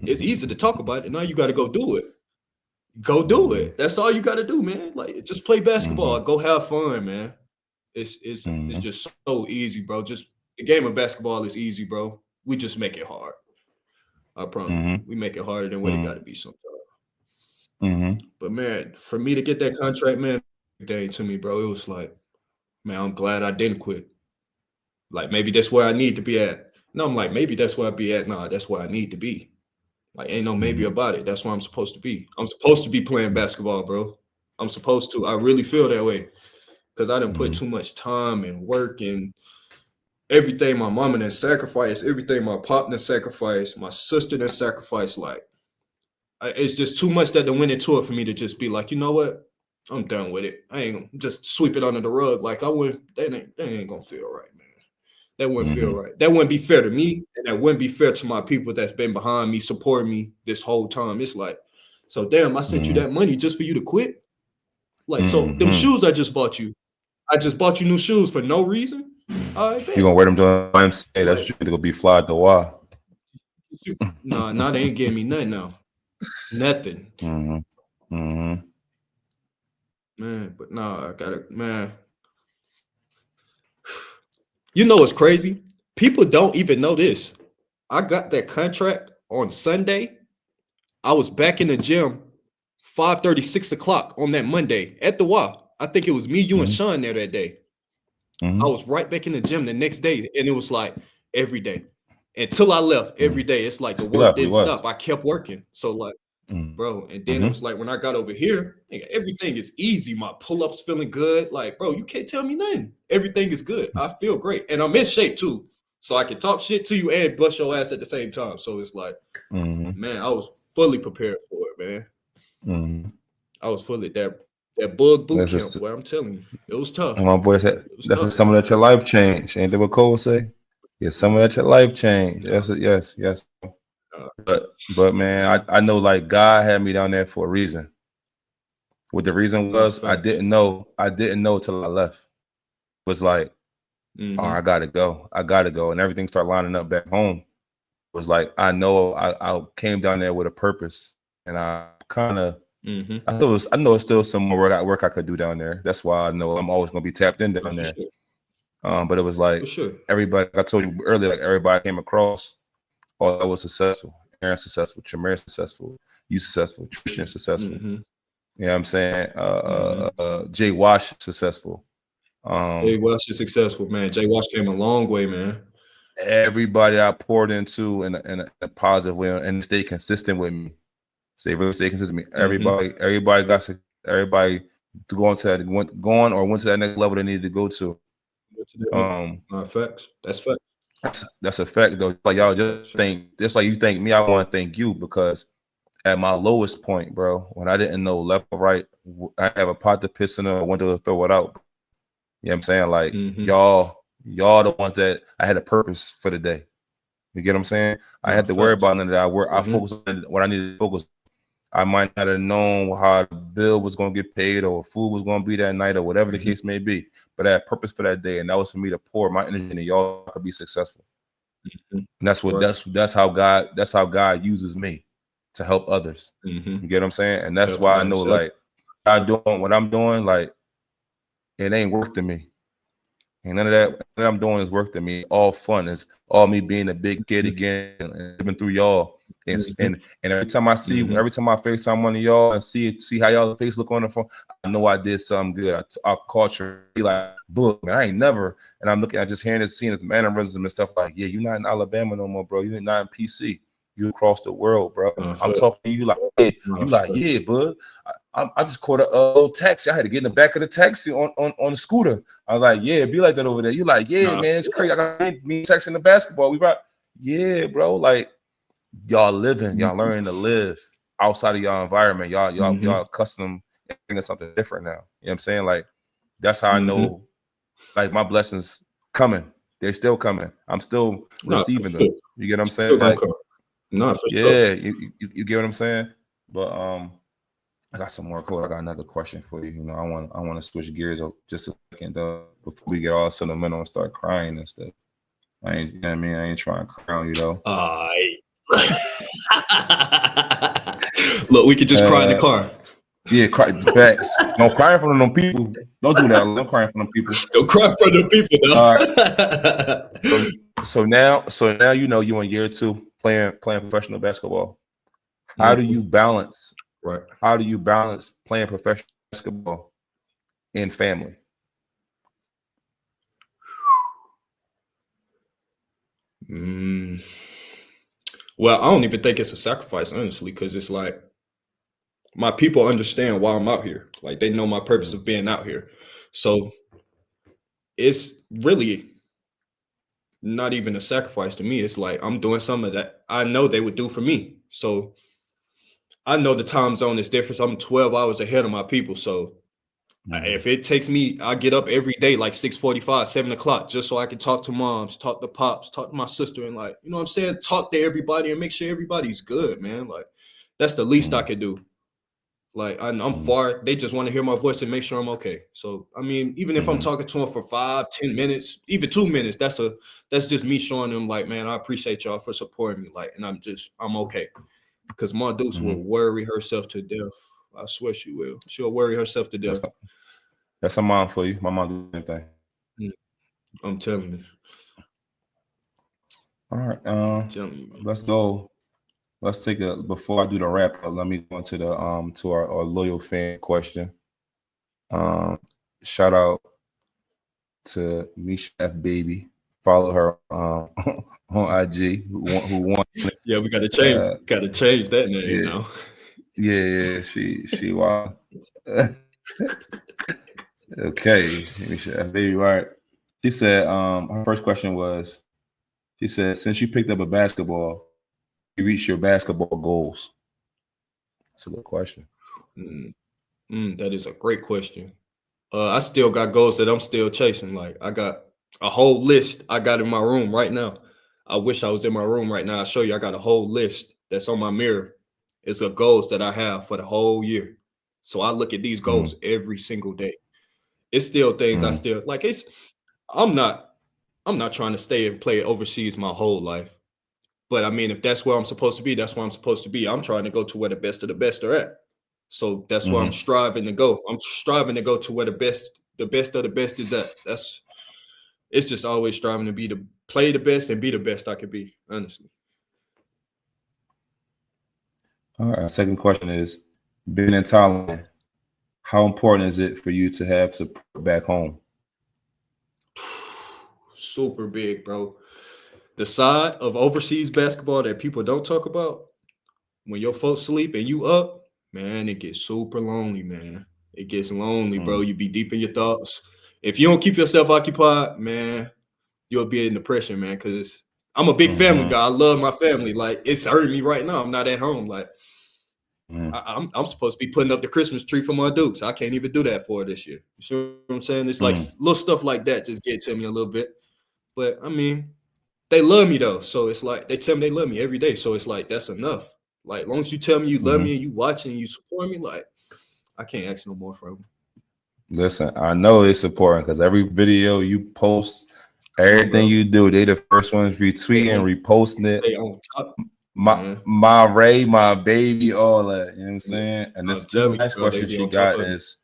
It's easy to talk about it. Now you got to go do it. Go do it. That's all you got to do, man. Like just play basketball. Go have fun, man. It's just so easy, bro. Just the game of basketball is easy, bro. We just make it hard. I promise. We make it harder than what it got to be sometimes. But man, for me to get that contract, man, day to me, bro, it was like, man, I'm glad I didn't quit. Like maybe that's where I need to be at. No, I'm like, maybe that's where I be at. Nah, that's where I need to be. Like, ain't no maybe about it. That's where I'm supposed to be. I'm supposed to be playing basketball, bro. I'm supposed to. I really feel that way because I didn't put too much time and work and everything my mama done sacrificed, everything my pop done sacrificed, my sister done sacrificed. Like, it's just too much that done went into it for me to just be like, you know what? I'm done with it. I ain't gonna just sweep it under the rug. Like, I wouldn't, that ain't gonna feel right, man. That wouldn't feel Mm-hmm. right. That wouldn't be fair to me, and that wouldn't be fair to my people that's been behind me, supporting me this whole time. It's like, so damn, I sent you Mm-hmm. that money just for you to quit. Like, so them Mm-hmm. shoes I just bought you new shoes for no reason. I You bet. gonna wear them to the YMCA? That's Like, what you're gonna be fly at the Y. nah, they ain't giving me nothing now. Nothing. Mm-hmm. Mm-hmm. Man, but nah, I gotta, man. You know what's crazy? People don't even know this. I got that contract on Sunday. I was back in the gym 5:30, 6 o'clock on that Monday at the Y. I think it was me, you, and Mm-hmm. Sean there that day. I Mm-hmm. was right back in the gym the next day, and it was like every day. Until I left every day, it's like the We work left. We didn't was. stop. I kept working. So like, bro, and then it Mm-hmm. was like when I got over here, nigga, everything is easy. My pull-ups feeling good. Like, bro, you can't tell me nothing. Everything is good. I feel great. And I'm in shape too. So I can talk shit to you and bust your ass at the same time. So it's like, Mm-hmm. man, I was fully prepared for it, man. Mm-hmm. I was fully that bug boot That's camp, just boy. I'm telling you, it was tough. my boy said. It was That's tough. just some of that your life change. Ain't that what Cole say? Yeah, some of that your life change. Nah, That's it. Yes. Yes. nah, But man, nah, I know like God had me down there for a reason. What the reason nah, was, I facts. didn't know. I didn't know till I left. It was like, oh, Mm-hmm. I gotta go. I gotta go, and everything started lining up back home. It was like I know I came down there with a purpose, and I kind of Mm-hmm. I know it's still some more work I could do down there. That's why I know I'm always gonna be tapped in No, down for there. sure. But it was For like sure. everybody. I told you earlier, like everybody I came across, all I was successful. Aaron successful, Tremere successful, you successful, Tristan successful. Mm-hmm. You know what I'm saying? Mm-hmm. Jay Wash successful. Jay Um, Wash is successful, man. Jay Wash came a long way, man. Everybody I poured into in a positive way and stay consistent with me. Say really stay consistent with me. Mm-hmm. Everybody got everybody to go on to that went to that next level they needed to go to. What's the name? Um, Facts. That's facts. that's a fact though. Like That's y'all just facts. think just like you thank me, I want to thank you because at my lowest point, bro, when I didn't know left or right, I have a pot to piss in a window to throw it out. You know what I'm saying? Like Mm-hmm. y'all the ones that I had a purpose for the day. You get what I'm saying? I had to worry Facts. about none of that. I Mm-hmm. focused on what I needed to focus. I might not have known how the bill was going to get paid or food was going to be that night or whatever the Mm-hmm. case may be. But I had purpose for that day, and that was for me to pour my energy into y'all could be successful. Mm-hmm. And that's what Right. that's how God uses me to help others. Mm-hmm. You get what I'm saying? And that's Helping why I others. know like I doing what I'm doing, like it ain't work to me. And none of that I'm doing is work to me. All fun. It's all me being a big kid again and living through y'all. And Mm-hmm. and and every time I Mm-hmm. FaceTime one of y'all and see how y'all face look on the phone, I know I did something good. I caught you be like, book, man, I ain't never. And I'm looking, I just hearing this, seeing his mannerisms and stuff like, yeah, you're not in Alabama no more, bro. You're not in PC. You across the world, bro. I'm Facts. talking to you like, hey, you like, Facts. yeah, bud. I just caught a little taxi. I had to get in the back of the taxi on the scooter. I was like, yeah, be like that over there. You like, yeah, man, it's crazy. I got me texting the basketball. We rock. Yeah, bro. Like y'all living, y'all learning to live outside of y'all environment. Mm-hmm. Y'all accustomed to thinking something different now. You know what I'm saying? Like that's how I Mm-hmm. know like my blessings coming. They're still coming. I'm still No, for receiving them. sure. You get what I'm Still saying? gonna Like, come. No, for sure. yeah, you get what I'm saying? But I got some more code. I got another question for you. You know, I want to switch gears just a second before we get all sentimental and start crying and stuff. I ain't, you know what I mean? I ain't trying to cry on you though. Look, we could just cry in the car. Yeah, cry facts. Don't cry in front of them people. Don't do that. Don't cry in front of people. Don't cry in front of the people, though. All right. So now you know you're in year 2 playing professional basketball. How do you balance? Right. How do you balance playing professional basketball and family? Well, I don't even think it's a sacrifice, honestly, because it's like my people understand why I'm out here. Like they know my purpose of being out here. So it's really not even a sacrifice to me. It's like I'm doing something that I know they would do for me. So I know the time zone is different. So I'm 12 hours ahead of my people. So If it takes me, I get up every day like 6:45, 7 o'clock, just so I can talk to moms, talk to pops, talk to my sister, and like, you know what I'm saying? Talk to everybody and make sure everybody's good, man. Like, that's the least I mm, could do. Like, I'm mm, far. They just want to hear my voice and make sure I'm okay. So, I mean, even if I'm mm, talking to them for 5, 10 minutes, even 2 minutes, that's just me showing them like, man, I appreciate y'all for supporting me. Like, and I'm okay. Because my Dukes mm. will worry herself to death. I swear she will. She'll worry herself to That's death. that's a mom for you. My mom do the same thing. Mm, I'm telling you. All right. I'm telling you, man. Let's go. Let's take a before I do the wrap up. Let me go into the to our loyal fan question. Um, shout out to Misha F Baby. Follow her on IG. Who won? Yeah, we gotta change that name Yeah, now. yeah. She wild. Okay, Misha F Baby. Right. She said. Her first question was. She said, since you picked up a basketball, you reached your basketball goals. That's a good question. Mm, that is a great question. I still got goals that I'm still chasing. Like I got a whole list I got in my room right now. I wish I was in my room right now. I'll show you. I got a whole list that's on my mirror. It's the goals that I have for the whole year. So I look at these Mm, goals every single day. It's still things I mm, still like. I'm not I'm not trying to stay and play overseas my whole life. But I mean, if that's where I'm supposed to be, that's where I'm supposed to be. I'm trying to go to where the best of the best are at. So that's where I'm mm-hmm. striving to go. I'm striving to go to where the best of the best is at. It's just always striving to be the play the best and be the best I could be, honestly. All right. Second question is, being in Thailand, how important is it for you to have support back home? Super big, bro. The side of overseas basketball that people don't talk about, when your folks sleep and you up, man, it gets super lonely, man. It gets lonely, bro. Mm, You be deep in your thoughts. If you don't keep yourself occupied, man, you'll be in depression, man. Because I'm a big family mm-hmm, guy. I love my family. Like it's hurting me right now. I'm not at home. Like mm, I'm supposed to be putting up the Christmas tree for my Dukes. I can't even do that for this year. You see what I'm saying? It's like mm, little stuff like that just get to me a little bit. But I mean, they love me though. So it's like they tell me they love me every day. So it's like that's enough. Like as long as you tell me you love mm-hmm. me and you watching and you support me, like I can't ask no more from them. Listen, I know it's important because every video you post, Come on, everything bro. you do, they the first ones They retweeting, on reposting it. they on top, My man. my Ray, my baby, all that. You know what I'm Yeah. saying? And I'm this telling you, last bro, they question be she on top got of me. is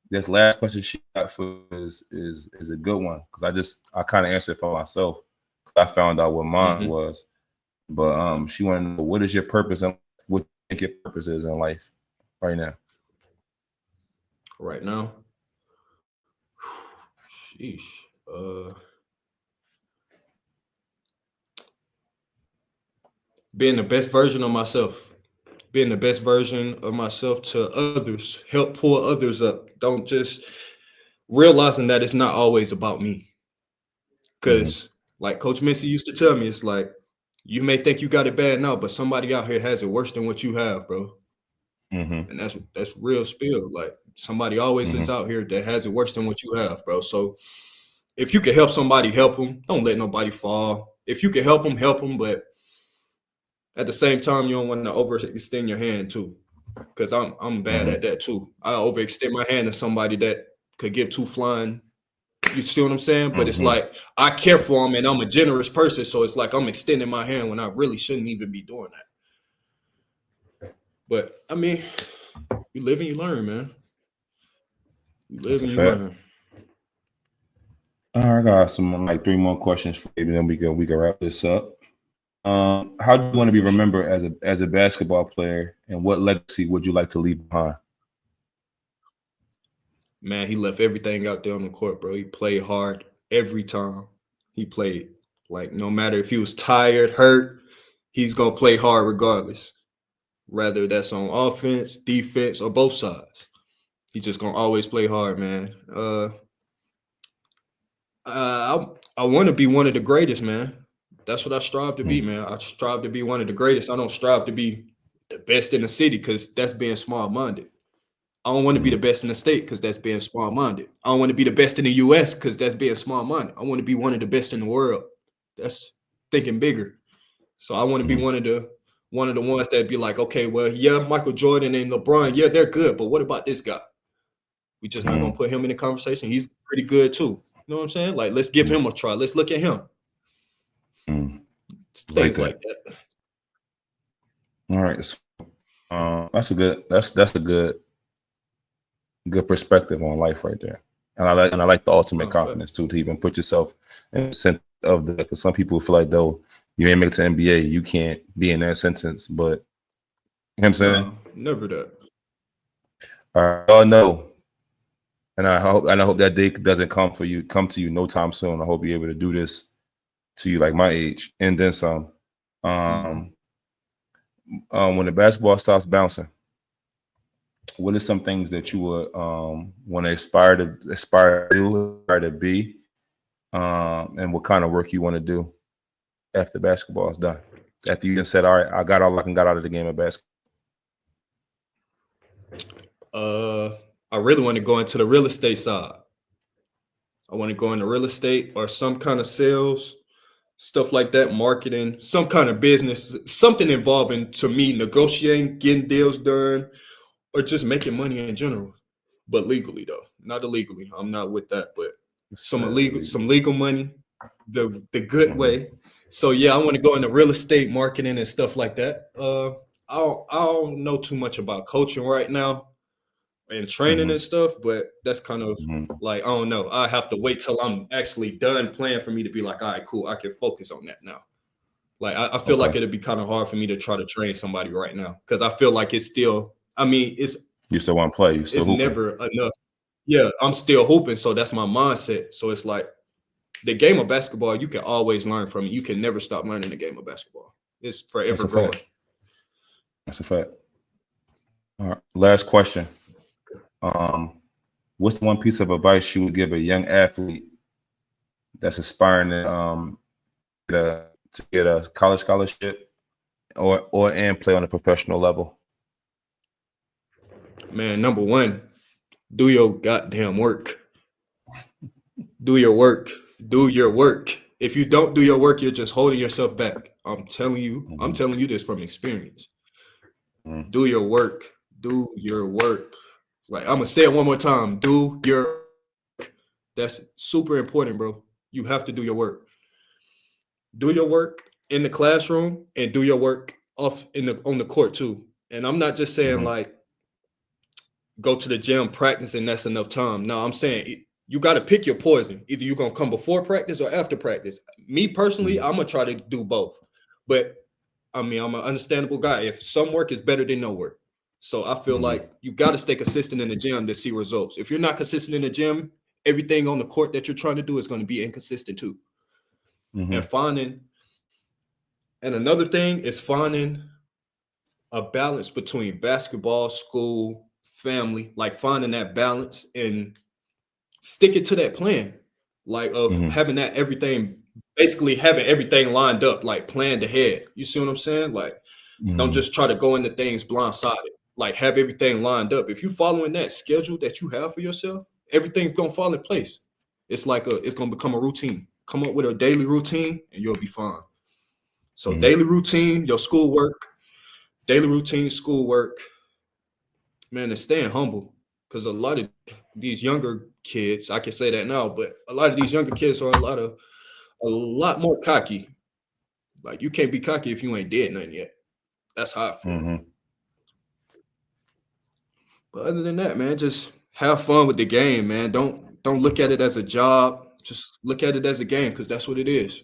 this last question she got for is a good one because I kind of answered for myself. I found out what mine Hmm. was, but she wanted to know what is your purpose and what you think your purpose is in life right now. Right now, sheesh. Uh, being the best version of myself. Being the best version of myself to others. Help pull others up. Don't just realizing that it's not always about me. Mm-hmm, Because, like Coach Missy used to tell me, it's like you may think you got it bad now, but somebody out here has it worse than what you have, bro. mm-hmm, And that's real spill. Like somebody always mm-hmm, is out here that has it worse than what you have, bro. So if you can help somebody, help them. Don't let nobody fall. If you can help them. But at the same time, you don't want to overextend your hand too, because I'm bad mm-hmm, at that too. I overextend my hand to somebody that could give two flying. You see what I'm saying? But it's mm-hmm. like I care for them, and I'm a generous person, so it's like I'm extending my hand when I really shouldn't even be doing that. But I mean, you live and you learn, man. You live That's a and you fact. learn. All right, I got some like three more questions for you, and then we can wrap this up. How do you All want to right, be for sure. remembered as a basketball player, and what legacy would you like to leave behind? Man, he left everything out there on the court, bro. He played hard every time he played. Like no matter if he was tired, hurt, he's gonna play hard regardless. Whether that's on offense, defense, or both sides. He's just gonna always play hard, man. I want to be one of the greatest, man. That's what I strive to be, Mm, man. I strive to be one of the greatest. I don't strive to be the best in the city because that's being small minded. I don't want to be the best in the state because that's being small-minded. I don't want to be the best in the US because that's being small-minded. I want to be one of the best in the world. That's thinking bigger. So I want to be Mm-hmm. one of the ones that be like, okay, well, yeah, Michael Jordan and LeBron, yeah, they're good, but what about this guy? We just not gonna put him in the conversation. He's pretty good too. You know what I'm saying? Like, let's give him a try. Let's look at him. Like Things that. like that. All right. So, that's a good perspective on life right there. And I like the ultimate Oh, fact. confidence too, to even put yourself in the sense of the, because some people feel like though you ain't make it to NBA, you can't be in that sentence. But you know what I'm saying? No, never that. Y'all know. And I hope that day doesn't come to you no time soon. I hope you're able to do this to you like my age and then some. Um, when the basketball stops bouncing, what are some things that you would want to aspire to do, aspire to be, and what kind of work you want to do after basketball is done? After you said, "All right, I got all I can got out of the game of basketball." I really want to go into the real estate side. I want to go into real estate or some kind of sales, stuff like that, marketing, some kind of business, something involving to me negotiating, getting deals done, or just making money in general. But legally though, not illegally. I'm not with that, but some legal money, the good way. So yeah, I want to go into real estate marketing and stuff like that. I don't know too much about coaching right now and training and stuff, but that's kind of like I don't know. I have to wait till I'm actually done playing for me to be like, all right, cool, I can focus on that now. Like I feel like it'd be kind of hard for me to try to train somebody right now because I feel like it's still. I mean, You still want to play? You still it's hooping? never enough. Yeah, I'm still hooping, so that's my mindset. So it's like the game of basketball, you can always learn from it. You can never stop learning the game of basketball. It's That's forever a growing. fact. That's a fact. All right. Last question. What's the one piece of advice you would give a young athlete that's aspiring to get a college scholarship or and play on a professional level? Man, number one, do your goddamn work. Do your work. Do your work. If you don't do your work, you're just holding yourself back. I'm telling you this from experience. Do your work. Do your work. Like I'm gonna say it one more time. Do your work. That's super important, bro. You have to do your work. Do your work in the classroom and do your work off in the on the court too. And I'm not just saying like go to the gym, practice, and that's enough time. No, I'm saying you got to pick your poison. Either you're gonna come before practice or after practice. Me personally, I'm gonna try to do both. But I mean, I'm an understandable guy. If some work is better than no work. So I feel like you got to stay consistent in the gym to see results. If you're not consistent in the gym, everything on the court that you're trying to do is going to be inconsistent too. And another thing is finding a balance between basketball, school, family, like finding that balance and sticking to that plan, like of having that everything, basically having everything lined up, like planned ahead. You see what I'm saying? Like, don't just try to go into things blindsided. Like, have everything lined up. If you're following that schedule that you have for yourself, everything's gonna fall in place. It's like it's gonna become a routine. Come up with a daily routine, and you'll be fine. So, daily routine, your schoolwork, daily routine, schoolwork, man, and staying humble. Because a lot of these younger kids, I can say that now, but a lot of these younger kids are a lot more cocky. Like you can't be cocky if you ain't did nothing yet. That's how I feel. But other than that, man, just have fun with the game, man. Don't look at it as a job. Just look at it as a game because that's what it is.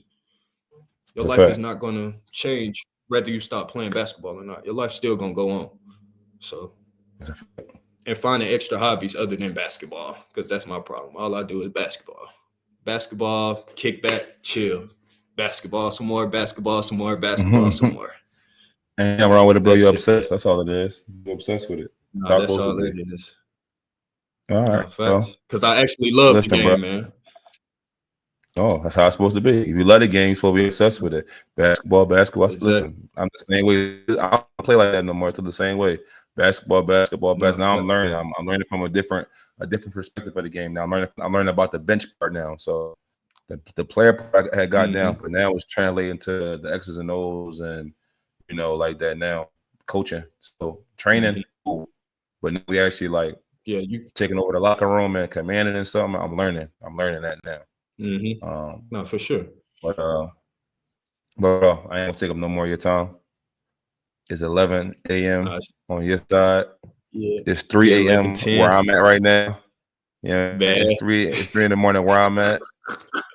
Your It's a life is fact. not gonna change whether you stop playing basketball or not. Your life's still gonna go on. So It's a fact. and finding extra hobbies other than basketball because that's my problem. All I do is basketball. Basketball, kick back, chill. Basketball, some more, basketball, some more, basketball, some more. Ain't nothing wrong with it, bro. You're That's it. obsessed. That's all it is. You're obsessed with it. No, That's that's supposed to all it be. is. All right. No, facts. Well, Because I actually love the listen, bro. game, man. Oh, that's how it's supposed to be. If you love the game, you're supposed to be obsessed with it. Basketball. Exactly. Listen, I'm the same way. I don't play like that no more. It's the same way. basketball. No, Now I'm learning. I'm learning from a different perspective of the game. Now I'm learning about the bench part now. So the player part I had got down, but now it's translating to the X's and O's and like that now. Coaching, so training, cool. But now we actually like you taking over the locker room and commanding and something. I'm learning that now. no, for sure. But I ain't gonna take up no more of your time. It's 11 a.m. on your side. Yeah, It's 3 a.m. 11:10. where I'm at right now. Yeah, it's 3 in the morning where I'm at.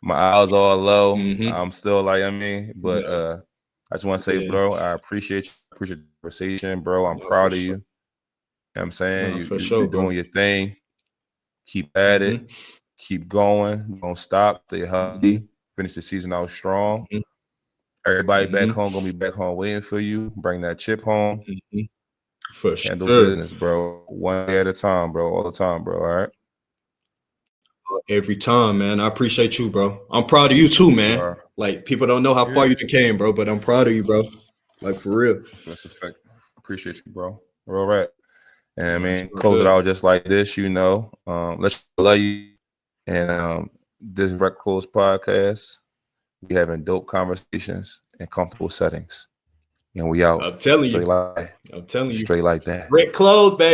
My eyes all low. I'm still like, but I just want to say, bro, I appreciate you. I appreciate the conversation, bro. I'm proud of you. You know what I'm saying? No, for You're sure, doing bro. your thing. Keep at it. Keep going. Don't stop. Stay healthy. Finish the season out strong. Everybody back home gonna be back home waiting for you. Bring that chip home. For Handle sure. business, bro. One day at a time, bro. All the time, bro. All right. Every time, man. I appreciate you, bro. I'm proud of you too, man. Like, people don't know how far you came, bro, but I'm proud of you, bro. Like, for real. That's a fact. Appreciate you, bro. We're all right. And I mean, Sure close good. it out just like this, Let's love you. And this Rec Close podcast, we having dope conversations in comfortable settings. And we out. I'm telling Straight you. like I'm telling you. straight like that. Rec Close, baby.